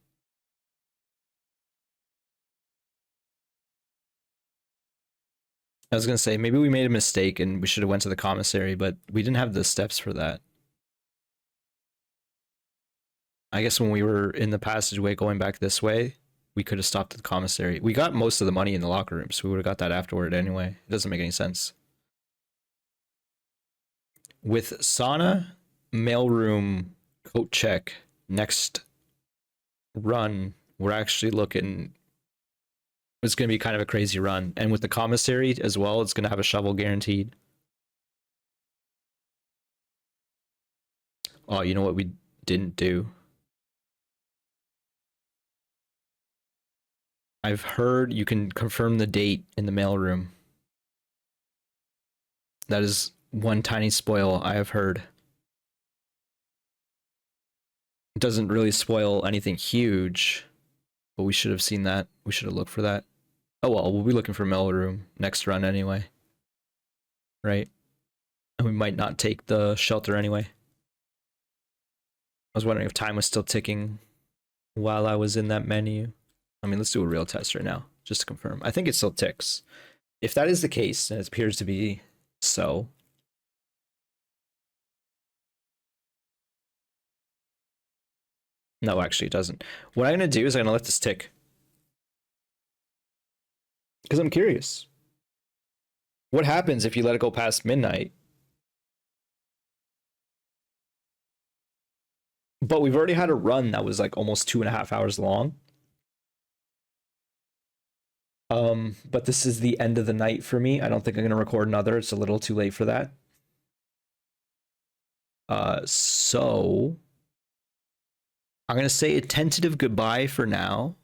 I was gonna say, maybe we made a mistake and we should have went to the commissary, but we didn't have the steps for that. I guess when we were in the passageway going back this way, we could have stopped at the commissary. We got most of the money in the locker room, so we would have got that afterward anyway. It doesn't make any sense. With sauna, mailroom, coat check, next run, we're actually looking... It's going to be kind of a crazy run. And with the commissary as well, it's going to have a shovel guaranteed. Oh, you know what we didn't do? I've heard you can confirm the date in the mailroom. That is one tiny spoil I have heard. It doesn't really spoil anything huge, but we should have seen that. We should have looked for that. Oh well, we'll be looking for mailroom next run anyway. Right? And we might not take the shelter anyway. I was wondering if time was still ticking while I was in that menu. I mean, let's do a real test right now, just to confirm. I think it still ticks. If that is the case, and it appears to be so. No, actually it doesn't. What I'm going to do is I'm going to let this tick. Because I'm curious. What happens if you let it go past midnight? But we've already had a run that was like almost 2.5 hours long. But this is the end of the night for me. I don't think I'm going to record another. It's a little too late for that. So I'm going to say a tentative goodbye for now.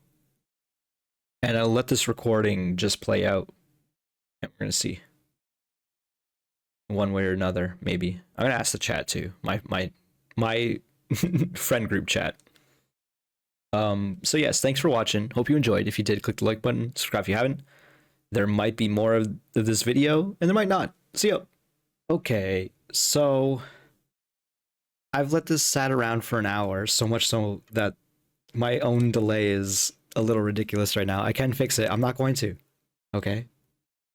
And I'll let this recording just play out. And we're going to see. One way or another, maybe. I'm going to ask the chat too. My friend group chat. So yes, thanks for watching. Hope you enjoyed. If you did, click the like button, subscribe if you haven't. There might be more of this video, and there might not. See ya. Okay, so I've let this sat around for an hour, so much so that my own delay is a little ridiculous right now. I can fix it. I'm not going to. Okay.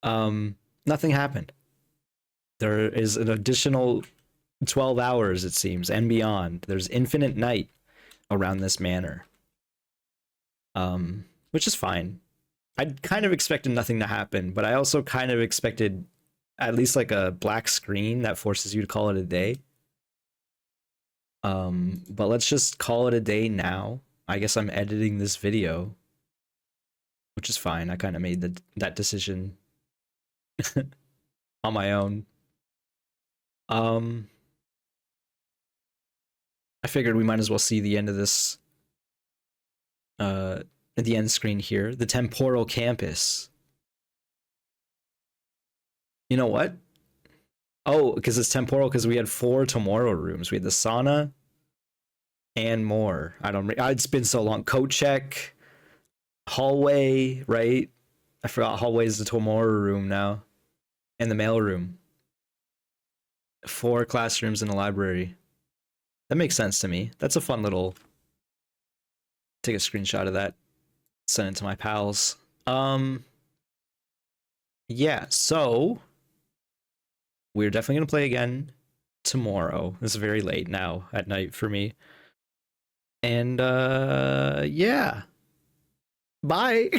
Nothing happened. There is an additional 12 hours, it seems, and beyond. There's infinite night around this manor. Which is fine. I kind of expected nothing to happen, but I also kind of expected at least like a black screen that forces you to call it a day. But let's just call it a day now. I guess I'm editing this video, which is fine. I kind of made that decision on my own. I figured we might as well see the end of this at the end screen here, the temporal campus. You know what? Oh, because it's temporal because we had 4 tomorrow rooms. We had the sauna and more. It's been so long. Coat check, hallway, right? I forgot hallway is the tomorrow room now, and the mail room. 4 classrooms in a library. That makes sense to me. That's a fun little... Take a screenshot of that. Send it to my pals. Yeah, so... We're definitely going to play again tomorrow. It's very late now at night for me. And, yeah. Bye!